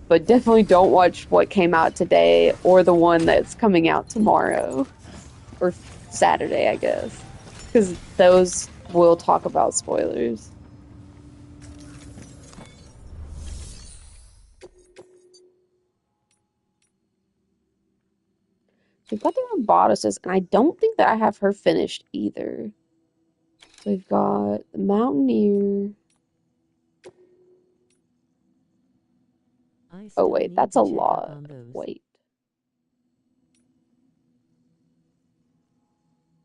But definitely don't watch what came out today or the one that's coming out tomorrow or Saturday, I guess, because those will talk about spoilers. We've got the roboticist, and I don't think that I have her finished either. So we've got the Mountaineer. I Oh still wait, need that's to a check up lot. on those. Wait.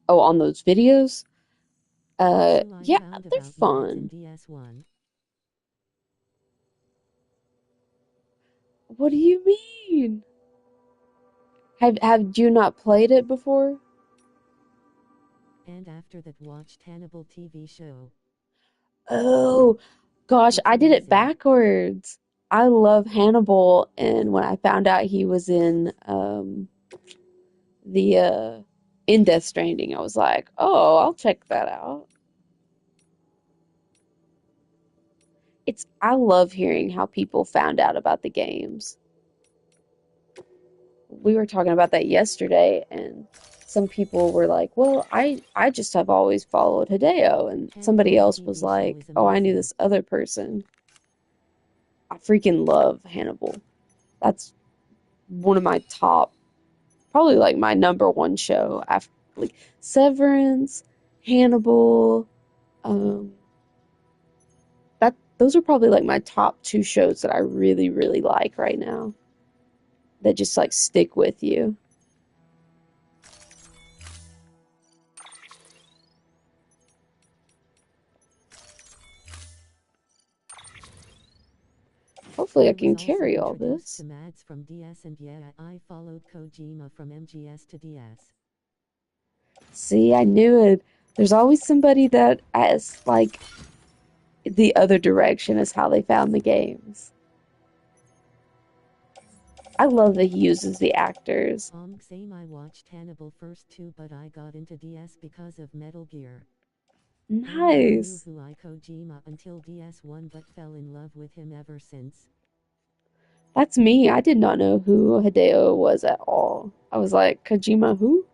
Oh, on those videos? So I Yeah, found they're about mods in fun. DS1. What do you mean? Have you not played it before? And after that watched Hannibal TV show. Oh, gosh, It's I did it amazing. backwards. I love Hannibal, and when I found out he was in the in Death Stranding, I was like, oh, I'll check that out. I love hearing how people found out about the games. We were talking about that yesterday, and some people were like, well, I just have always followed Hideo, and somebody Hannibal else was TV show like, is oh, I knew amazing. this other person. I freaking love Hannibal. That's one of my top, probably like my number one show after like Severance, Hannibal. Um, those are probably like my top two shows that I really, really like right now, that just like stick with you. Hopefully I I was can also carry all introduced to this. Mads from DS, and yeah, I followed Kojima from MGS to DS. See, I knew it. There's always somebody that as like the other direction is how they found the games. I love that he uses the actors. Same, I watched Hannibal first too, but I got into DS because of Metal Gear. I never knew Nice. who Kojima until DS1, but fell in love with him ever since. That's me. I did not know who Hideo was at all. I was like, Kojima who?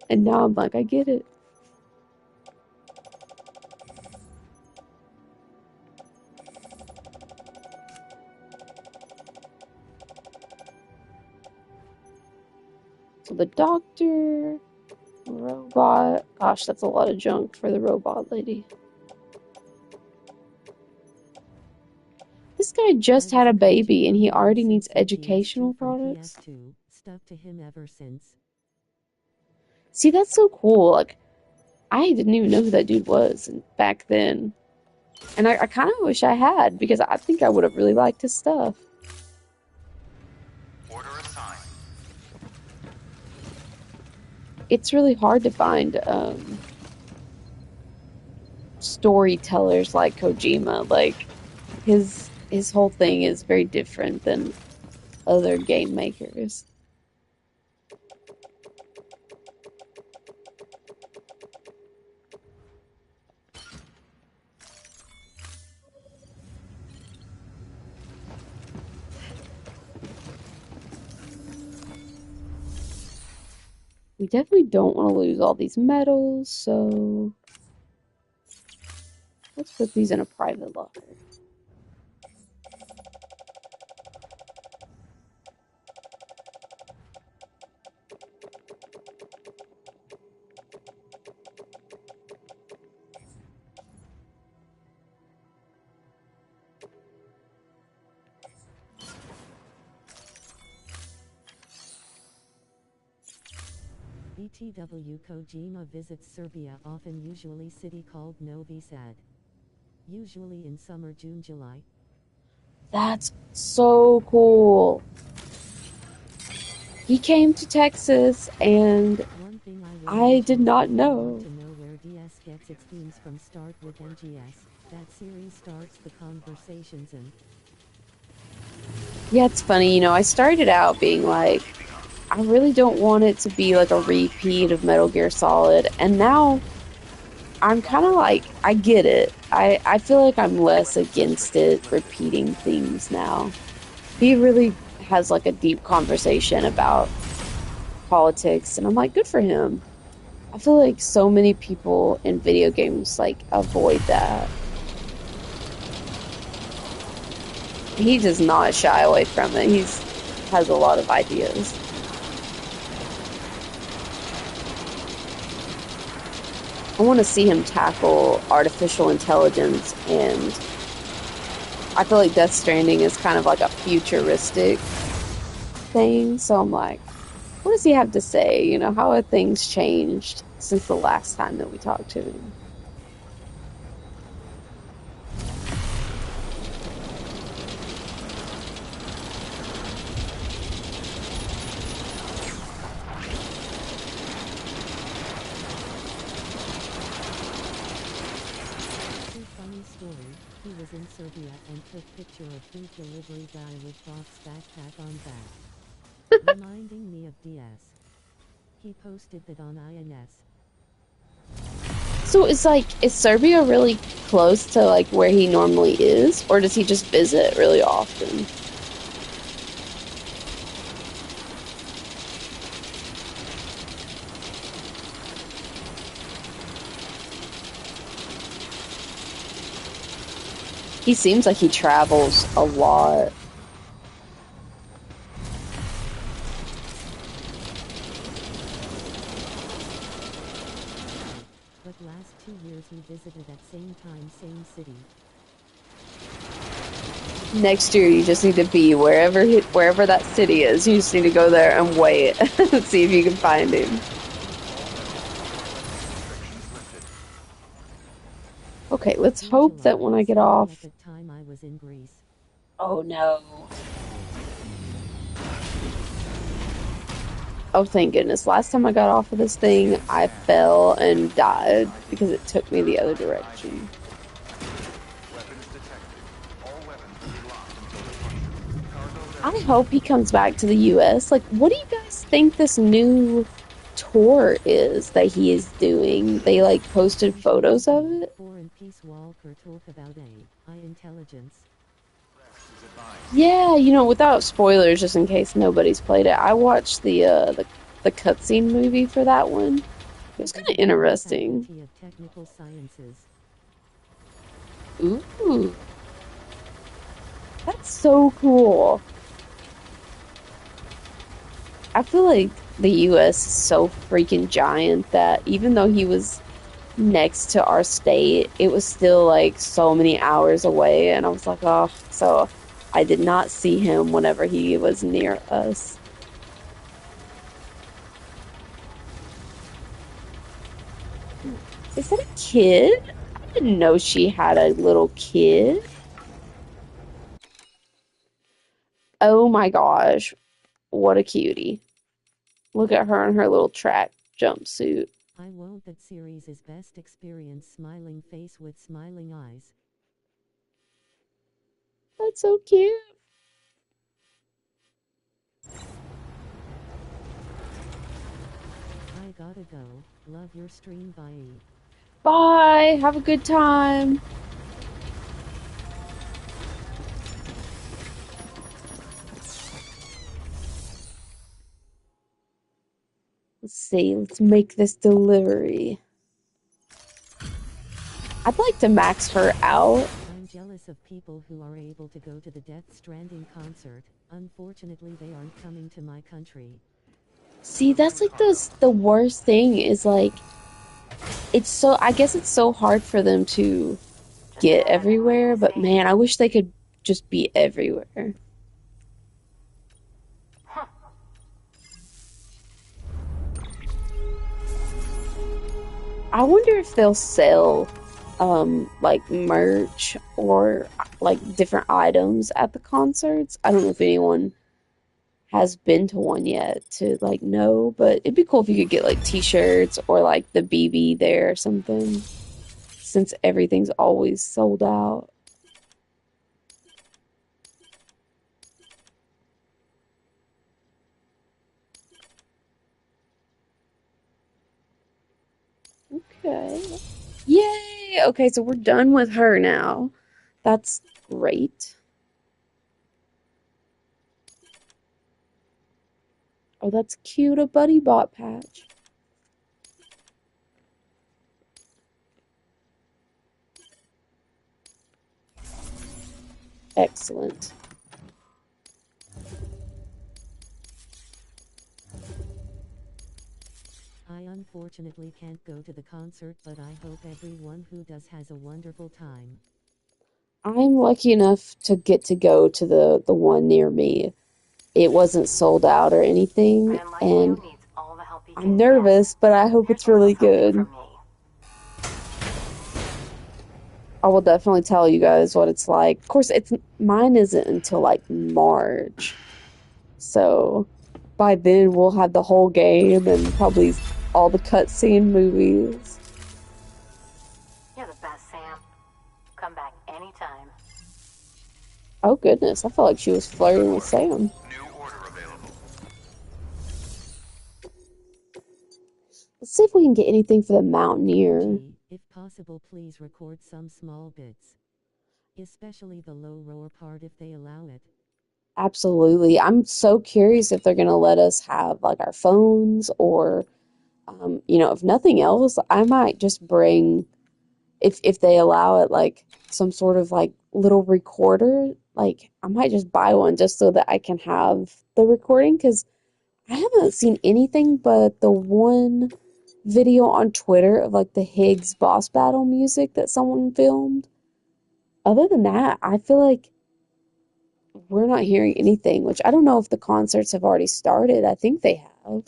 And now I'm like, I get it. So the doctor, robot. Gosh, that's a lot of junk for the robot lady. This guy I just was had a a baby and Kojima he fan already needs since educational MGS2 from products. PS2, stuck to him ever since. See, that's so cool. Like, I didn't even know who that dude was back then. And I kind of wish I had, because I think I would have really liked his stuff. Order assigned. it's really hard to find storytellers like Kojima. Like his whole thing is very different than other game makers. We definitely don't want to lose all these medals, so let's put these in a private locker. BTW Kojima visits Serbia often, usually city called Novi Sad. Usually in summer, June, July. That's so cool. He came to Texas, and One thing I did not I know. want to know where DS gets its themes from. Start with MGS. That series starts the conversations and Yeah, it's funny, you know, I started out being like, I really don't want it to be like a repeat of Metal Gear Solid, and now I'm kind of like, I get it. I feel like I'm less against it repeating things now. He really has like a deep conversation about politics, and I'm like, good for him. I feel like so many people in video games like avoid that. He does not shy away from it. He's has a lot of ideas. I want to see him tackle artificial intelligence, and I feel like Death Stranding is kind of like a futuristic thing. So I'm like, what does he have to say? You know, how have things changed since the last time that we talked to him? funny story, he was in Serbia and took picture of food delivery guy with box backpack on back. Reminding me of DS. He posted that on INS. So it's like, is Serbia really close to like where he normally is, or does he just visit really often? He seems like he travels a lot. But last 2 years he visited at same time, same city. Next year, you just need to be wherever that city is. You just need to go there and wait and see if you can find him. Okay, let's hope that when I get off. At the time I was in Greece. Oh no. Oh, thank goodness. Last time I got off of this thing, I fell and died because it took me the other direction. I hope he comes back to the US. Like, what do you guys think this new tour is that he is doing? They like posted photos of it. War and Peace Walker talk about AI intelligence. Yeah, you know, without spoilers, just in case nobody's played it. I watched the cutscene movie for that one. It was kind of interesting. Faculty of Technical Sciences. Ooh, that's so cool. I feel like the US is so freaking giant that even though he was next to our state, it was still like so many hours away, and I was like, oh, so I did not see him whenever he was near us. Is that a kid? I didn't know she had a little kid. Oh my gosh, what a cutie. Look at her and her little track jumpsuit. I won't. That series is best experience. Smiling face with smiling eyes. That's so cute. I gotta go. Love your stream. Bye. Bye. Have a good time. Let's see. Let's make this delivery. I'd like to max her out. I'm jealous of people who are able to go to the Death Stranding concert. Unfortunately, they aren't coming to my country. See, that's like the worst thing is like it's so I guess it's so hard for them to get everywhere, but man, I wish they could just be everywhere. I wonder if they'll sell like merch or like different items at the concerts. I don't know if anyone has been to one yet to like know, but it'd be cool if you could get like t-shirts or like the BB there or something, since everything's always sold out. Okay. Yay! Okay, so we're done with her now. That's great. Oh, that's cute, a buddy bot patch. Excellent. I unfortunately can't go to the concert, but I hope everyone who does has a wonderful time. I'm lucky enough to get to go to the one near me. It wasn't sold out or anything, and I'm nervous, but I hope it's really good. I will definitely tell you guys what it's like. Of course, mine isn't until like March, so by then we'll have the whole game and probably all the cutscene movies. You're the best, Sam. Come back anytime. Oh goodness, I felt like she was flirting with Sam. New order available. Let's see if we can get anything for the Mountaineer. Gee, if possible, please record some small bits. Especially the low roar part if they allow it. Absolutely. I'm so curious if they're going to let us have like our phones or, if nothing else, I might just bring, if they allow it, like some sort of like little recorder, like I might just buy one just so that I can have the recording because I haven't seen anything but the one video on Twitter of like the Higgs boss battle music that someone filmed. Other than that, I feel like we're not hearing anything, which I don't know if the concerts have already started. I think they have.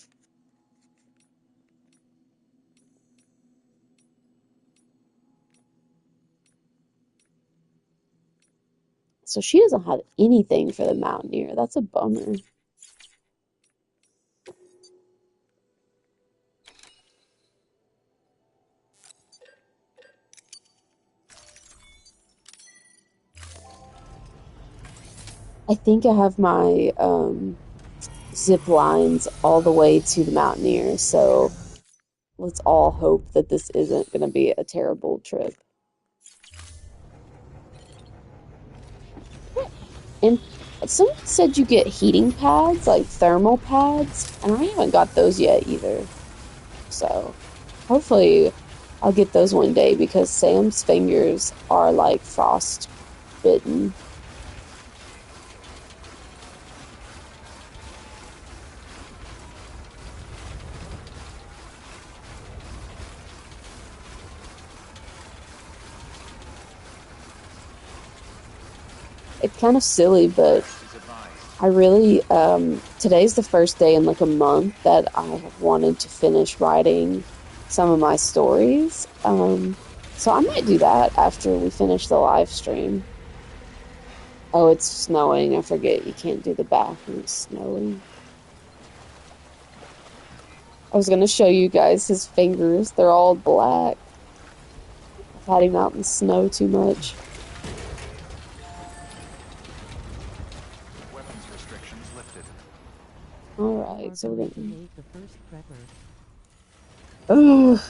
So she doesn't have anything for the Mountaineer. That's a bummer. I think I have my zip lines all the way to the Mountaineer, so let's all hope that this isn't going to be a terrible trip. And someone said you get heating pads, like thermal pads, and I haven't got those yet either. So hopefully I'll get those one day because Sam's fingers are like frostbitten. It's kind of silly, but I really, today's the first day in like a month that I have wanted to finish writing some of my stories. So I might do that after we finish the live stream. Oh, it's snowing. I forget you can't do the bathroom snowing. I was gonna show you guys his fingers. They're all black. I've had him out in the snow too much. Weapons restrictions lifted. You Alright, are so we're going to gonna... hate the first prepper. Ugh.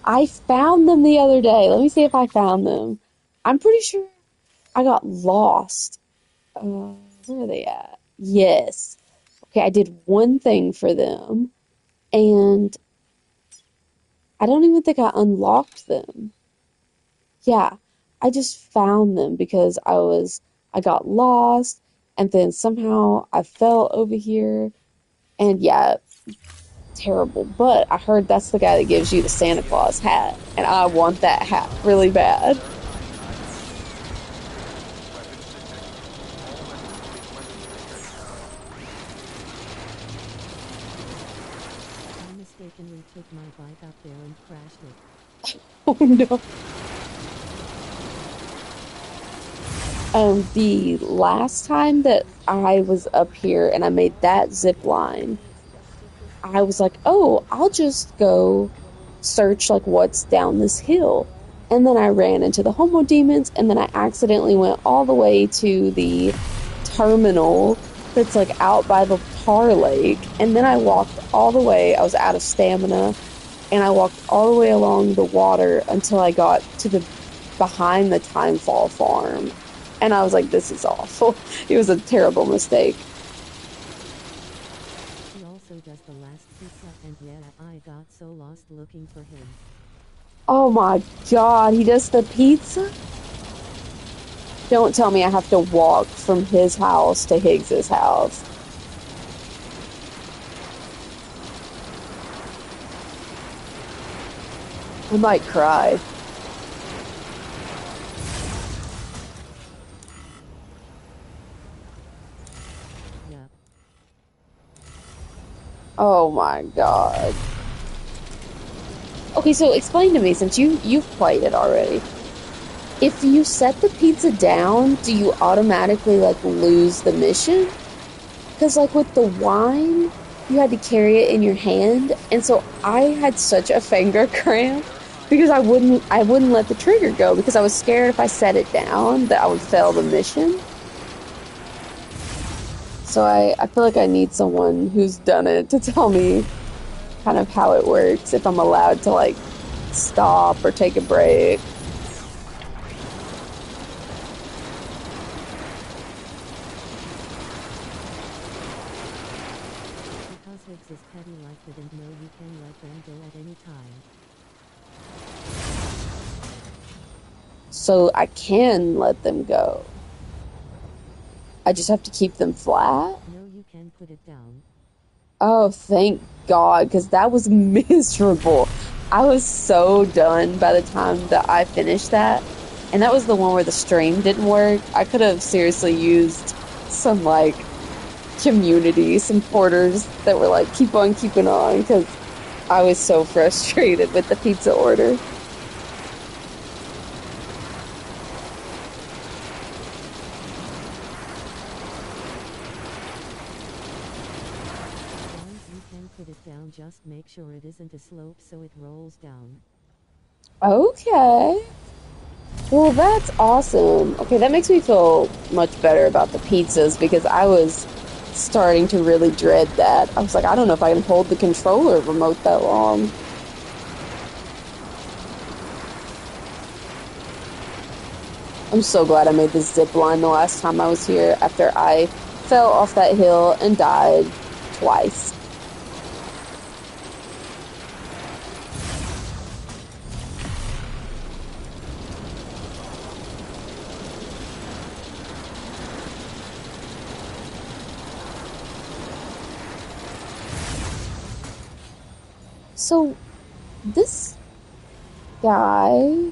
I found them the other day. Let me see if I found them. I'm pretty sure I got lost. Where are they at? Yes. Okay, I did one thing for them, and I don't even think I unlocked them. Yeah, I just found them because I got lost, and then somehow I fell over here, and yeah, terrible. But I heard that's the guy that gives you the Santa Claus hat, and I want that hat really bad. Weapons detected. All weapons will be weapons restricted. I mistakenly took my bike up there and crashed it. Oh no. The last time that I was up here and I made that zip line, I was like, oh, I'll just go search like what's down this hill. And then I ran into the homo demons, and then I accidentally went all the way to the terminal that's like out by the tar lake. And then I walked all the way, I was out of stamina, and I walked all the way along the water until I got to the behind the Timefall farm. And I was like, this is awful. It was a terrible mistake. He also does the last pizza, and yeah, I got so lost looking for him. Oh my god, he does the pizza? Don't tell me I have to walk from his house to Higgs's house. I might cry. Yup. Oh my god. Okay, so explain to me, since you've played it already. If you set the pizza down, do you automatically like lose the mission? Because like with the wine, you had to carry it in your hand, and so I had such a finger cramp because I wouldn't let the trigger go because I was scared if I set it down that I would fail the mission. So I feel like I need someone who's done it to tell me kind of how it works, if I'm allowed to like stop or take a break. Because Higgs is petty like didn't know you can let them go at any time. So I can let them go. I just have to keep them flat. No, you can put it down. Oh, thank God, because that was miserable. I was so done by the time that I finished that. And that was the one where the stream didn't work. I could have seriously used some, like, community, some porters that were like, keep on keeping on, because I was so frustrated with the pizza order. Once you can put it down, just make sure it isn't a slope so it rolls down. Okay. Well, that's awesome. Okay, that makes me feel much better about the pizzas because I was starting to really dread that. I was like, I don't know if I can hold the controller remote that long. I'm so glad I made this zip line the last time I was here after I fell off that hill and died twice. So, this guy...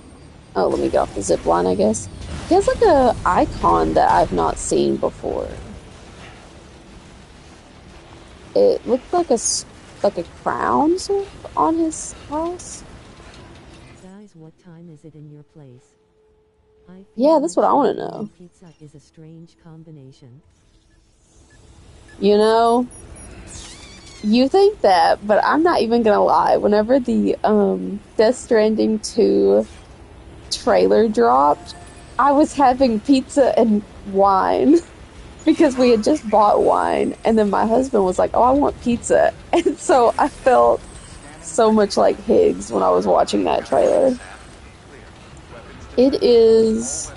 Oh, let me get off the zip line, I guess. He has like a icon that I've not seen before. It looked like like a crown sort of on his house. Guys, what time is it in your place? I feel Yeah, that's like what I want to champagne know. and pizza is a strange combination. You know, You think that, but I'm not even gonna lie. Whenever the Death Stranding 2 trailer dropped, I was having pizza and wine because we had just bought wine, and then my husband was like, "Oh, I want pizza," and so I felt so much like Higgs when I was watching that trailer. It is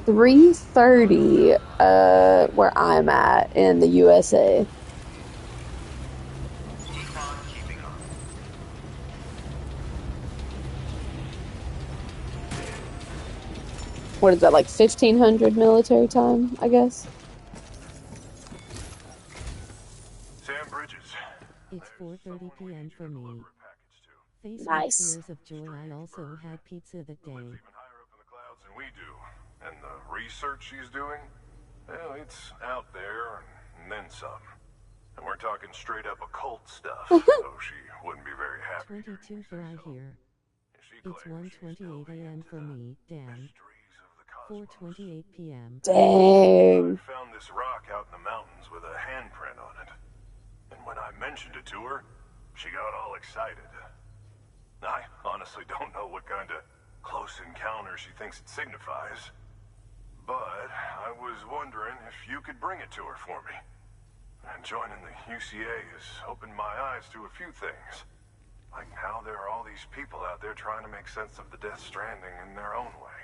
3:30 where I'm at in the USA. Keep on keeping on. What is that, like 1500 military time, I guess? Sam Bridges. It's 4:30 p.m. for me. Faced with Nice. tears of joy, I also had pizza that day. Even higher up in the clouds than we do. And the research she's doing, well, it's out there and then some. And we're talking straight up occult stuff, so she wouldn't be very happy. 22 for I hear. It's 1:28 a.m. for me, damn. 4:28 p.m. Dang. I found this rock out in the mountains with a handprint on it. And when I mentioned it to her, she got all excited. I honestly don't know what kind of close encounter she thinks it signifies. But I was wondering if you could bring it to her for me. And joining the UCA has opened my eyes to a few things. Like how there are all these people out there trying to make sense of the Death Stranding in their own way.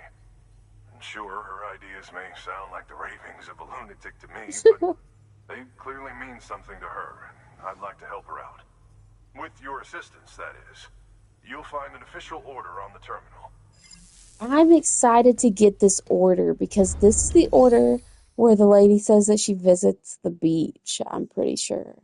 And sure, her ideas may sound like the ravings of a lunatic to me, but they clearly mean something to her, and I'd like to help her out. With your assistance, that is. You'll find an official order on the terminal. I'm excited to get this order because this is the order where the lady says that she visits the beach, I'm pretty sure.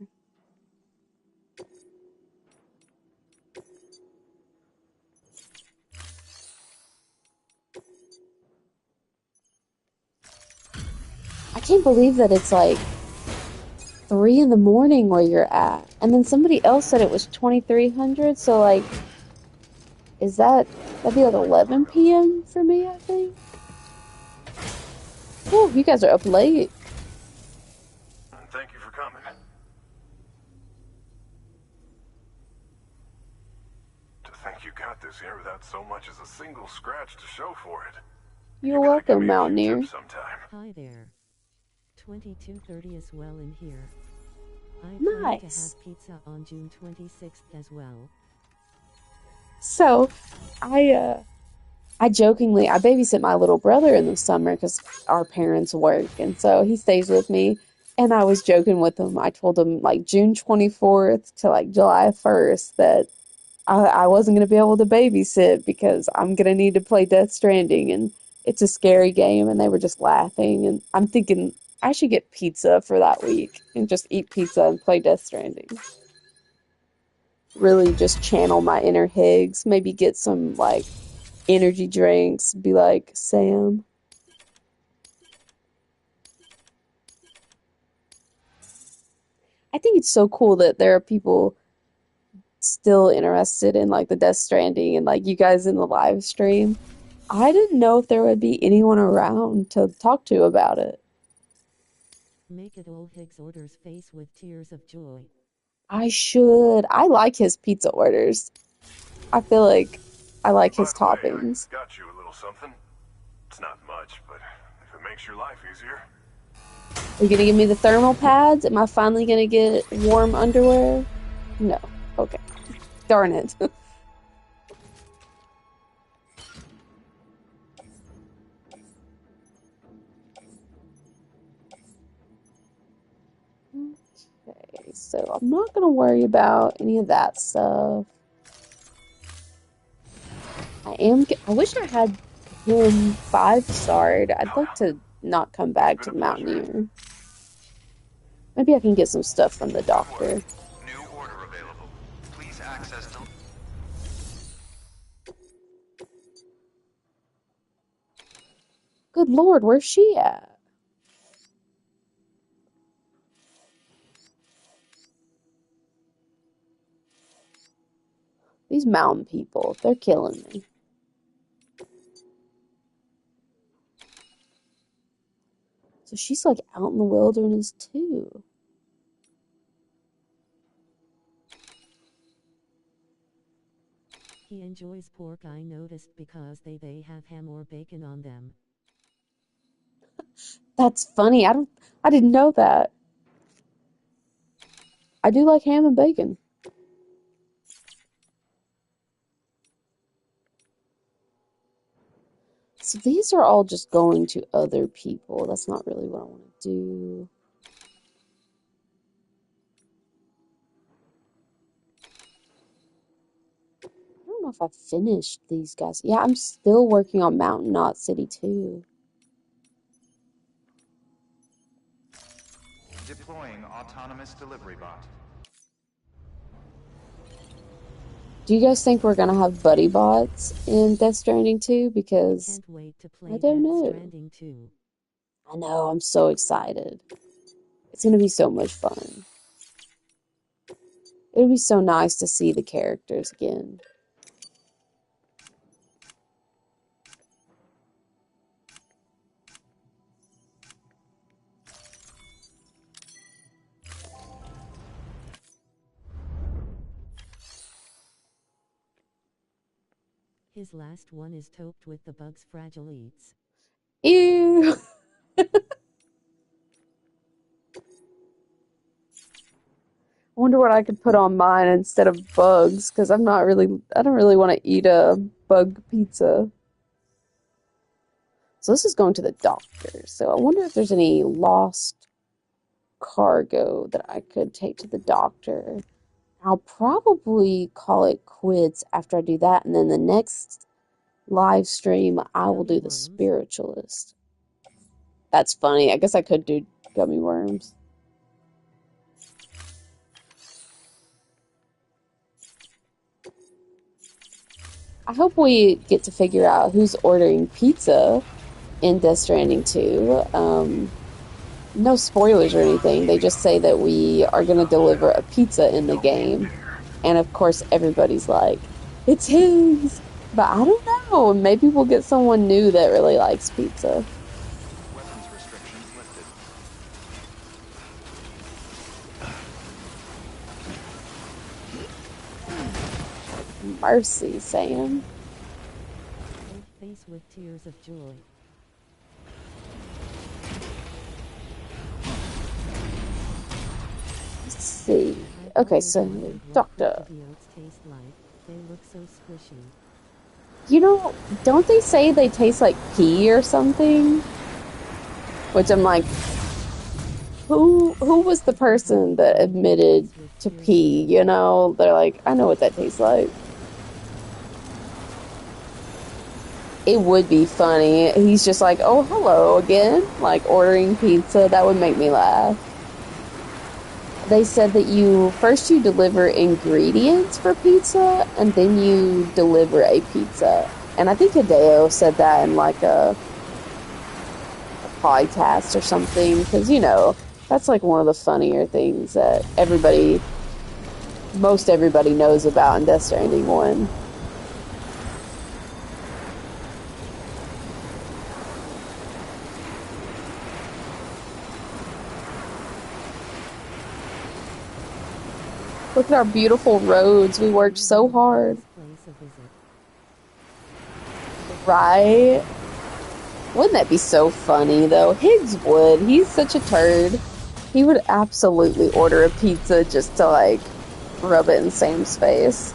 I can't believe that it's like 3 in the morning where you're at. And then somebody else said it was 2300, so like, that'd be like 11 p.m. for me, I think. Oh, you guys are up late. And thank you for coming. To think you got this here without so much as a single scratch to show for it. You're You gotta give welcome, me a few Mountaineer. tips sometime. Hi there. 22:30 as well in here. I plan to Nice. have pizza on June 26th as well. So, I jokingly, I babysit my little brother in the summer because our parents work, and so he stays with me. And I was joking with him. I told him like June 24th to like July 1st that I wasn't going to be able to babysit because I'm going to need to play Death Stranding, and it's a scary game. And they were just laughing. And I'm thinking I should get pizza for that week and just eat pizza and play Death Stranding. Really just channel my inner Higgs. Maybe get some like energy drinks, be like Sam. I think it's so cool that there are people still interested in like the Death Stranding and like you guys in the live stream. I didn't know if there would be anyone around to talk to about it. Make it all Higgs orders face with tears of joy. I should. I like his pizza orders. I feel like I like By his the way, I toppings. got you a little something. It's not much, but if it makes your life easier. Are you gonna give me the thermal pads? Am I finally gonna get warm underwear? No. Okay. Darn it. Okay, so I'm not gonna worry about any of that stuff. I wish I had him 5-starred. I'd like to not come back to the Mountaineer. Maybe I can get some stuff from the Good work. doctor. New order available. Please access the... Good Lord, where's she at? These mountain people, they're killing me. So she's like out in the wilderness too. He enjoys pork, I noticed, because they have ham or bacon on them. That's funny. I didn't know that. I do like ham and bacon. So these are all just going to other people. That's not really what I want to do. I don't know if I've finished these guys. Yeah, I'm still working on Mountain Knot City too. Deploying autonomous delivery bot. Do you guys think we're gonna have buddy bots in Death Stranding 2? Because Can't wait to I play don't Death know. Stranding 2. I know, I'm so excited. It's gonna be so much fun. It would be so nice to see the characters again. His last one is topped with the bug's fragile eats. Ew! I wonder what I could put on mine instead of bugs, because I don't really want to eat a bug pizza. So this is going to the doctor. So I wonder if there's any lost cargo that I could take to the doctor. I'll probably call it quits after I do that, and then the next live stream I will do the spiritualist. That's funny. I guess I could do gummy worms. I hope we get to figure out who's ordering pizza in Death Stranding 2. No spoilers or anything. They just say that we are going to deliver a pizza in the game. And of course, everybody's like, it's his! But I don't know. Maybe we'll get someone new that really likes pizza. Weapons restrictions lifted. Mercy, Sam. Old face with tears of joy. Let's see. Okay, so, doctor. The oats taste like. They look so squishy. You know, don't they say they taste like pee or something? Which I'm like, who was the person that admitted to pee, you know? They're like, I know what that tastes like. It would be funny. He's just like, oh, hello again, like ordering pizza. That would make me laugh. They said that you deliver ingredients for pizza, and then you deliver a pizza. And I think Hideo said that in like a podcast or something, because, you know, that's like one of the funnier things that most everybody knows about in Death Stranding 1. Look at our beautiful roads. We worked so hard. Right? Wouldn't that be so funny, though? Higgs would. He's such a turd. He would absolutely order a pizza just to, like, rub it in Sam's face.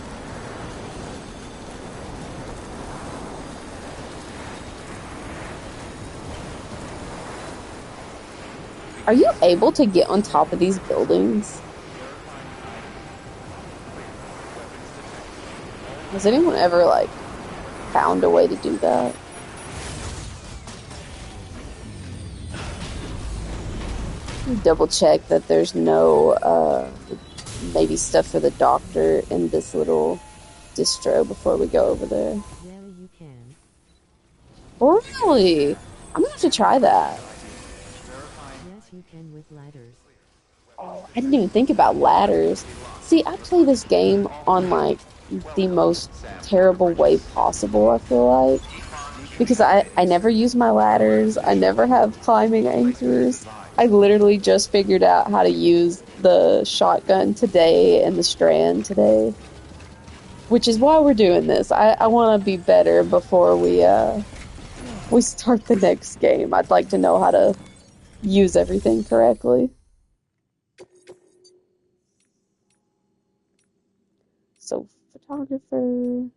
Are you able to get on top of these buildings? Has anyone ever, like, found a way to do that? Double check that there's no, maybe stuff for the doctor in this little distro before we go over there. Yeah, you can. Really? I'm gonna have to try that. Yes, you can with ladders. Oh, I didn't even think about ladders. See, I play this game on, like, the most terrible way possible, I feel like. Because I never use my ladders. I never have climbing anchors. I literally just figured out how to use the shotgun today and the strand today. which is why we're doing this. I want to be better before we start the next game. I'd like to know how to use everything correctly. So, photographer.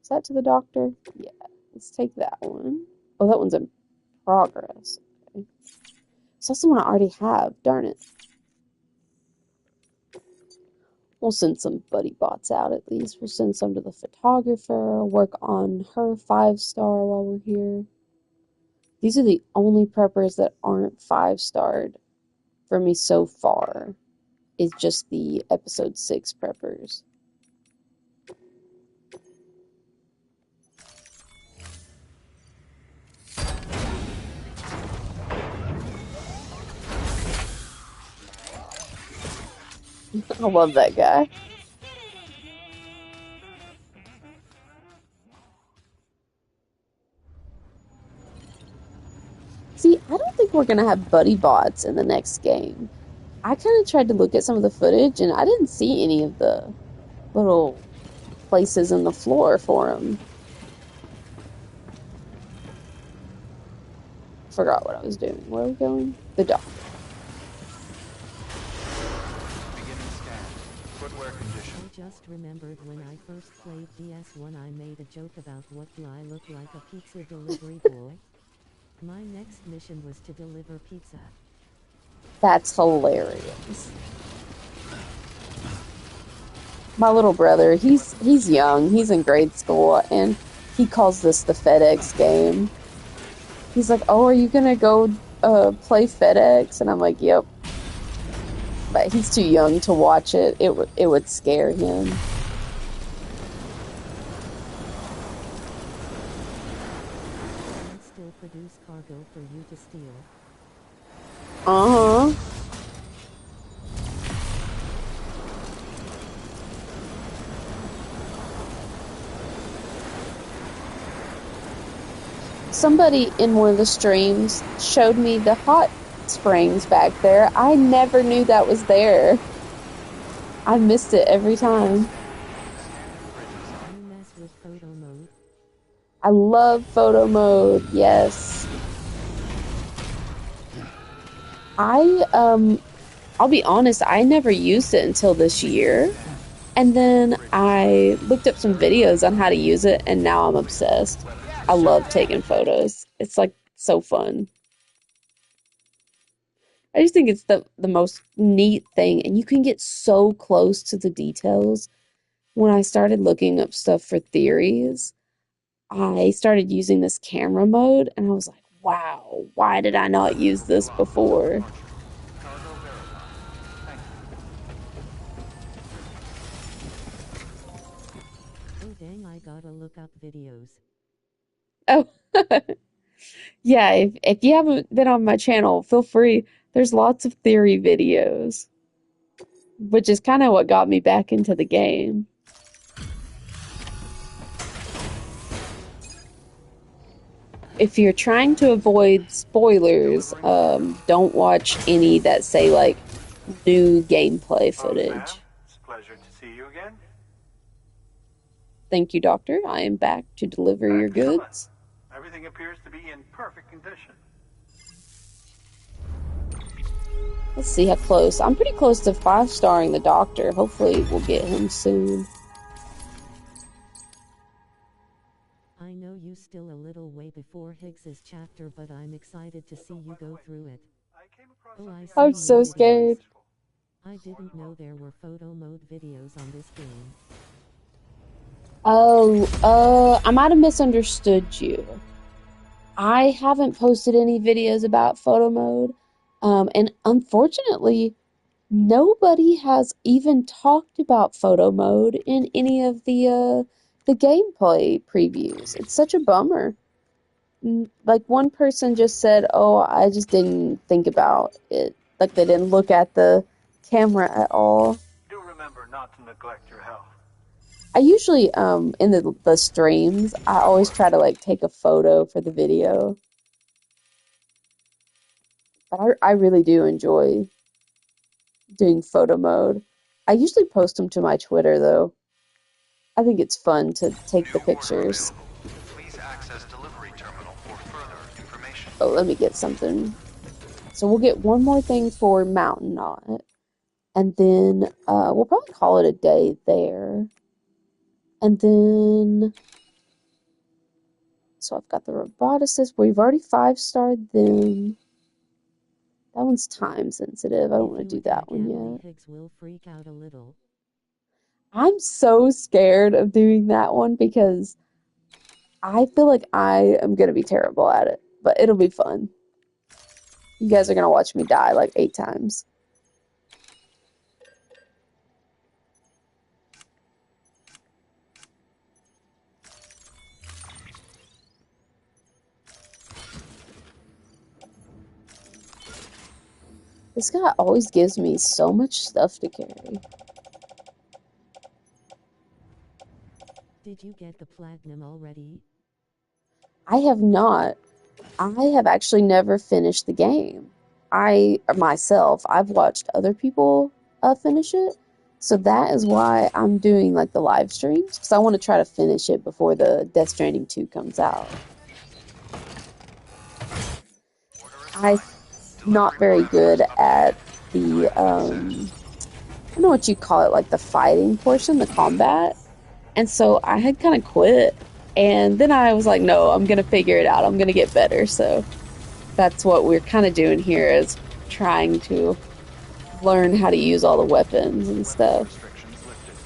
Is that to the doctor? Yeah. Let's take that one. Oh, that one's in progress. Okay. So that's the one I already have. Darn it. We'll send some buddy bots out at least. We'll send some to the photographer, work on her 5-star while we're here. These are the only preppers that aren't 5-starred for me so far. Is just the episode 6 preppers. I love that guy. See, I don't think we're gonna have buddy bots in the next game. I kind of tried to look at some of the footage and I didn't see any of the little places in the floor for them. Forgot what I was doing. Where are we going? The doctor. Beginning scan. Footwear condition. I just remembered when I first played DS1 I made a joke about what do I look like, a pizza delivery boy? My next mission was to deliver pizza. That's hilarious. My little brother, he's young. He's in grade school and he calls this the FedEx game. He's like, "Oh, are you gonna go play FedEx?" And I'm like, "Yep." But he's too young to watch it. It would scare him. And still produce cargo for you to steal. Uh-huh. Somebody in one of the streams showed me the hot springs back there. I never knew that was there. I missed it every time. You mess with photo mode? I love photo mode, yes. I'll be honest, I never used it until this year. And then I looked up some videos on how to use it, and now I'm obsessed. I love taking photos. It's like so fun. I just think it's the most neat thing, and you can get so close to the details. When I started looking up stuff for theories, I started using this camera mode, and I was like, wow, why did I not use this before? Cargo verified. Thank you. Oh dang, I gotta look up videos. Oh, yeah, if you haven't been on my channel, feel free. There's lots of theory videos, which is kind of what got me back into the game. If you're trying to avoid spoilers, don't watch any that say like new gameplay Hello, Sam. footage. It's a pleasure to see you again. Thank you, Doctor. I am back to deliver your Excellent. goods. Everything appears to be in perfect condition. Let's see how close. I'm pretty close to 5-starring the Doctor. Hopefully we'll get him soon. I know you still a little way before Higgs's chapter, but I'm excited to see you go through it. I came across Oh, I something see I'm new so videos. scared. I didn't know there were photo mode videos on this game. Oh, I might have misunderstood you. I haven't posted any videos about photo mode. And unfortunately, nobody has even talked about photo mode in any of the gameplay previews. It's such a bummer. Like one person just said, "Oh, I just didn't think about it." Like they didn't look at the camera at all. Do remember not to neglect your health. I usually in the streams, I always try to like take a photo for the video. But I really do enjoy doing photo mode. I usually post them to my Twitter though. I think it's fun to take New the order pictures. available. Please access delivery terminal for further information. Oh, let me get something. So we'll get one more thing for Mountain Knot, and then we'll probably call it a day there. And then, so I've got the roboticists. We've already 5-starred them. That one's time sensitive. I don't If want to you do that attack one enemy, yet. Higgs will freak out a little. I'm so scared of doing that one because I feel like I am going to be terrible at it, but it'll be fun. You guys are going to watch me die like 8 times. This guy always gives me so much stuff to carry. Did you get the platinum already? I have not. I have actually never finished the game. I've watched other people finish it. So that is why I'm doing like the live streams, because I want to try to finish it before the Death Stranding 2 comes out. I'm not very good at the, I don't know what you call it, like the fighting portion, the combat. And so I had kind of quit. And then I was like, no, I'm going to figure it out. I'm going to get better. So that's what we're kind of doing here, is trying to learn how to use all the weapons and stuff. Restrictions lifted.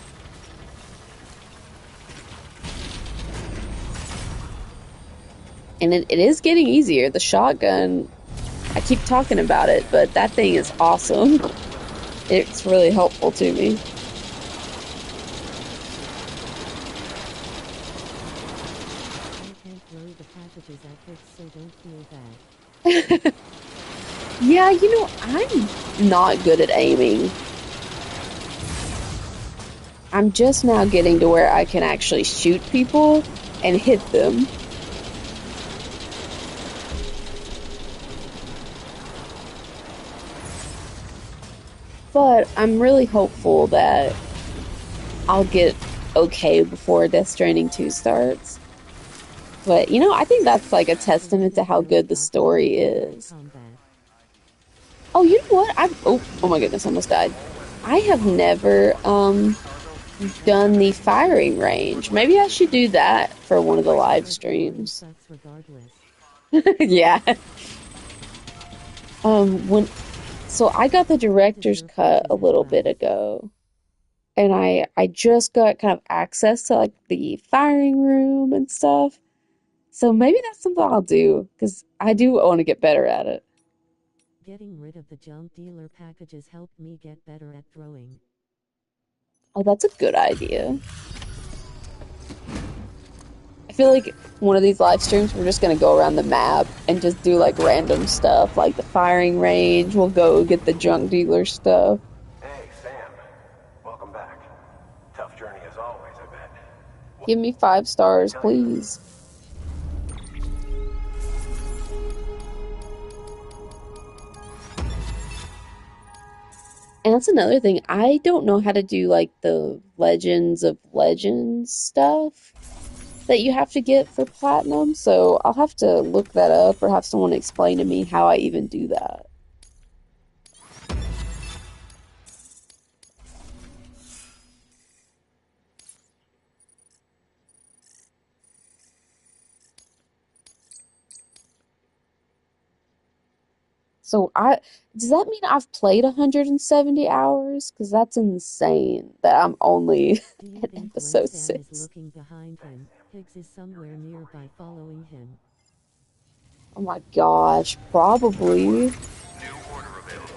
And it is getting easier. The shotgun, I keep talking about it, but that thing is awesome. It's really helpful to me. I can't throw the packages at Higgs, so don't feel bad. Yeah, I'm not good at aiming. I'm just now getting to where I can actually shoot people and hit them. But I'm really hopeful that I'll get okay before Death Stranding 2 starts. But, I think that's like a testament to how good the story is. Oh, you know what? Oh my goodness, I almost died. I have never done the firing range. Maybe I should do that for one of the live streams. Yeah. So I got the director's cut a little bit ago, and I just got kind of access to like the firing room and stuff. So maybe that's something I'll do, because I do want to get better at it. Getting rid of the junk dealer packages helped me get better at throwing. Oh, that's a good idea. I feel like one of these live streams, we're just gonna go around the map and just do like random stuff, like the firing range. We'll go get the junk dealer stuff. Hey, Sam. Welcome back. Tough journey as always, I bet. Give me 5 stars, please. And that's another thing. I don't know how to do like the Legends of Legends stuff that you have to get for platinum, so I'll have to look that up or have someone explain to me how I even do that. So does that mean I've played 170 hours? Because that's insane that I'm only Do you at think episode when Sam is 6. looking behind him, Higgs is somewhere nearby following him? Oh my gosh, probably. New order available.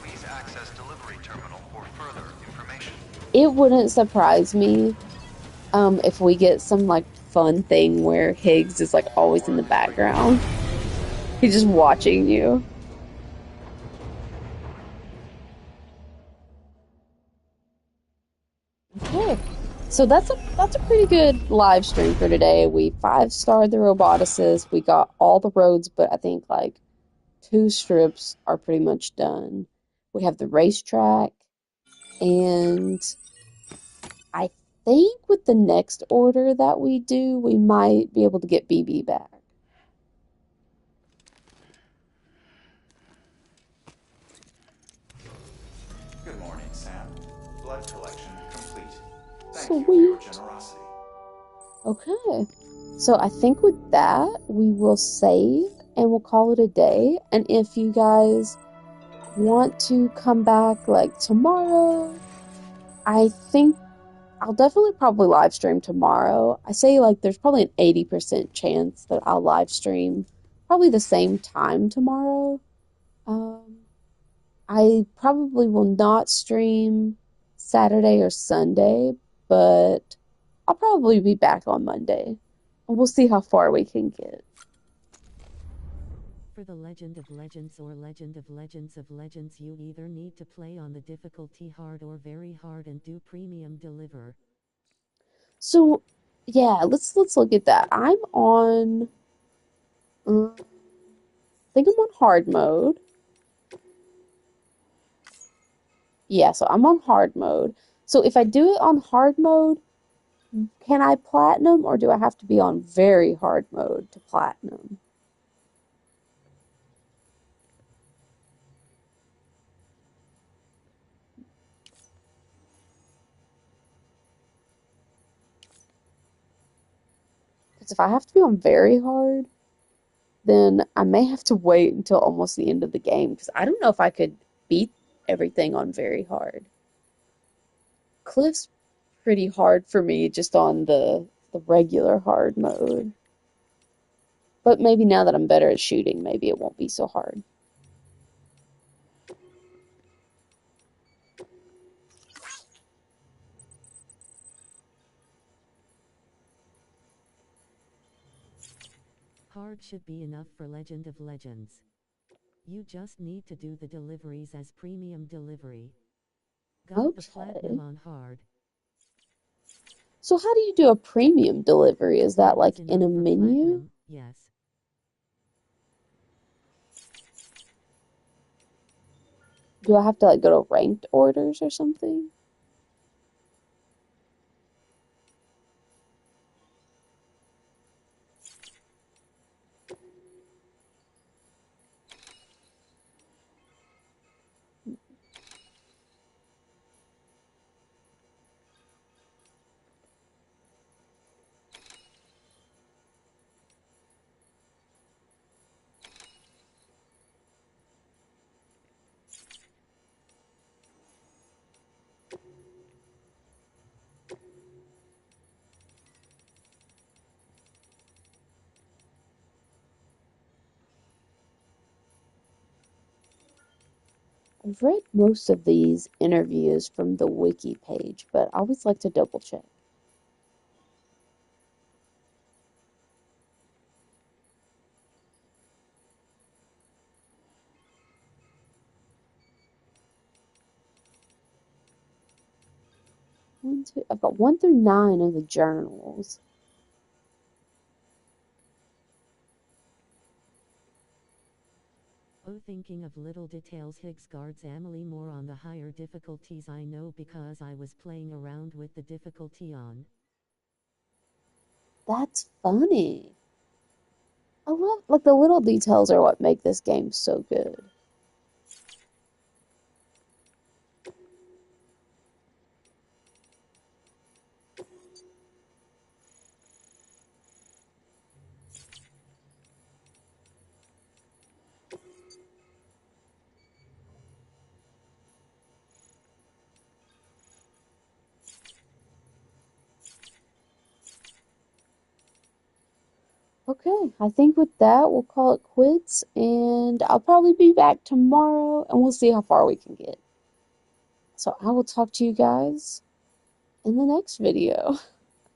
Please access delivery terminal for further information. It wouldn't surprise me if we get some like fun thing where Higgs is like always in the background. He's just watching you. Okay. So that's a pretty good live stream for today. We 5-starred the roboticists. We got all the roads, but I think like 2 strips are pretty much done. we have the racetrack, and I think with the next order that we do, we might be able to get BB back. Good morning, Sam. Blood collection complete. Thank you for your Sweet. generosity. Okay. So I think with that, we will save and we'll call it a day. And if you guys want to come back like tomorrow, I think I'll definitely probably live stream tomorrow. I say like there's probably an 80% chance that I'll live stream probably the same time tomorrow. I probably will not stream Saturday or Sunday, but I'll probably be back on Monday. And we'll see how far we can get. For the Legend of Legends or Legend of Legends, you either need to play on the difficulty hard or very hard and do premium deliver. So, yeah, let's look at that. I'm on, I think I'm on hard mode. Yeah, so I'm on hard mode. So if I do it on hard mode, can I platinum or do I have to be on very hard mode to platinum? Because if I have to be on very hard, then I may have to wait until almost the end of the game because I don't know if I could beat everything on very hard. Cliff's pretty hard for me just on the regular hard mode. But maybe now that I'm better at shooting, maybe it won't be so hard. Hard should be enough for Legend of Legends. You just need to do the deliveries as premium delivery. Got the platinum Okay. on hard. So how do you do a premium delivery? Is that like That's in enough a for menu? platinum, yes. Do I have to like go to ranked orders or something? I've read most of these interviews from the wiki page, but I always like to double check. I've got 1 through 9 of the journals. Oh, thinking of little details, Higgs guards Emily more on the higher difficulties. I know because I was playing around with the difficulty on. That's funny. I love, like, the little details are what make this game so good. Okay, I think with that, we'll call it quits, and I'll probably be back tomorrow, and we'll see how far we can get. So I will talk to you guys in the next video,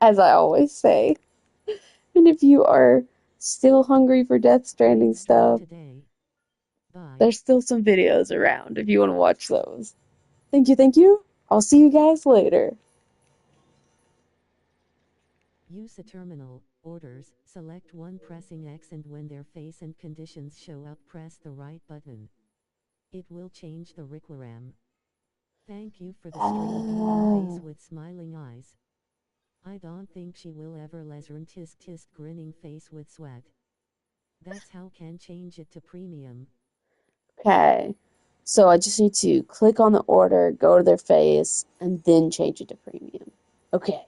as I always say. And if you are still hungry for Death Stranding Thanks for stuff, today. Bye. there's still some videos around if you want to watch those. Thank you, thank you. I'll see you guys later. Use a terminal, orders, select one pressing X, and when their face and conditions show up, press the right button. It will change the requiem. Thank you for the string beaming face Oh, with smiling eyes. I don't think she will ever learn tisk grinning face with swag. That's how can change it to premium. okay. So I just need to click on the order, go to their face, and then change it to premium. Okay,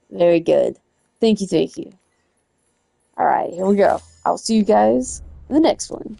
very good. Thank you, thank you. All right, here we go. I'll see you guys in the next one.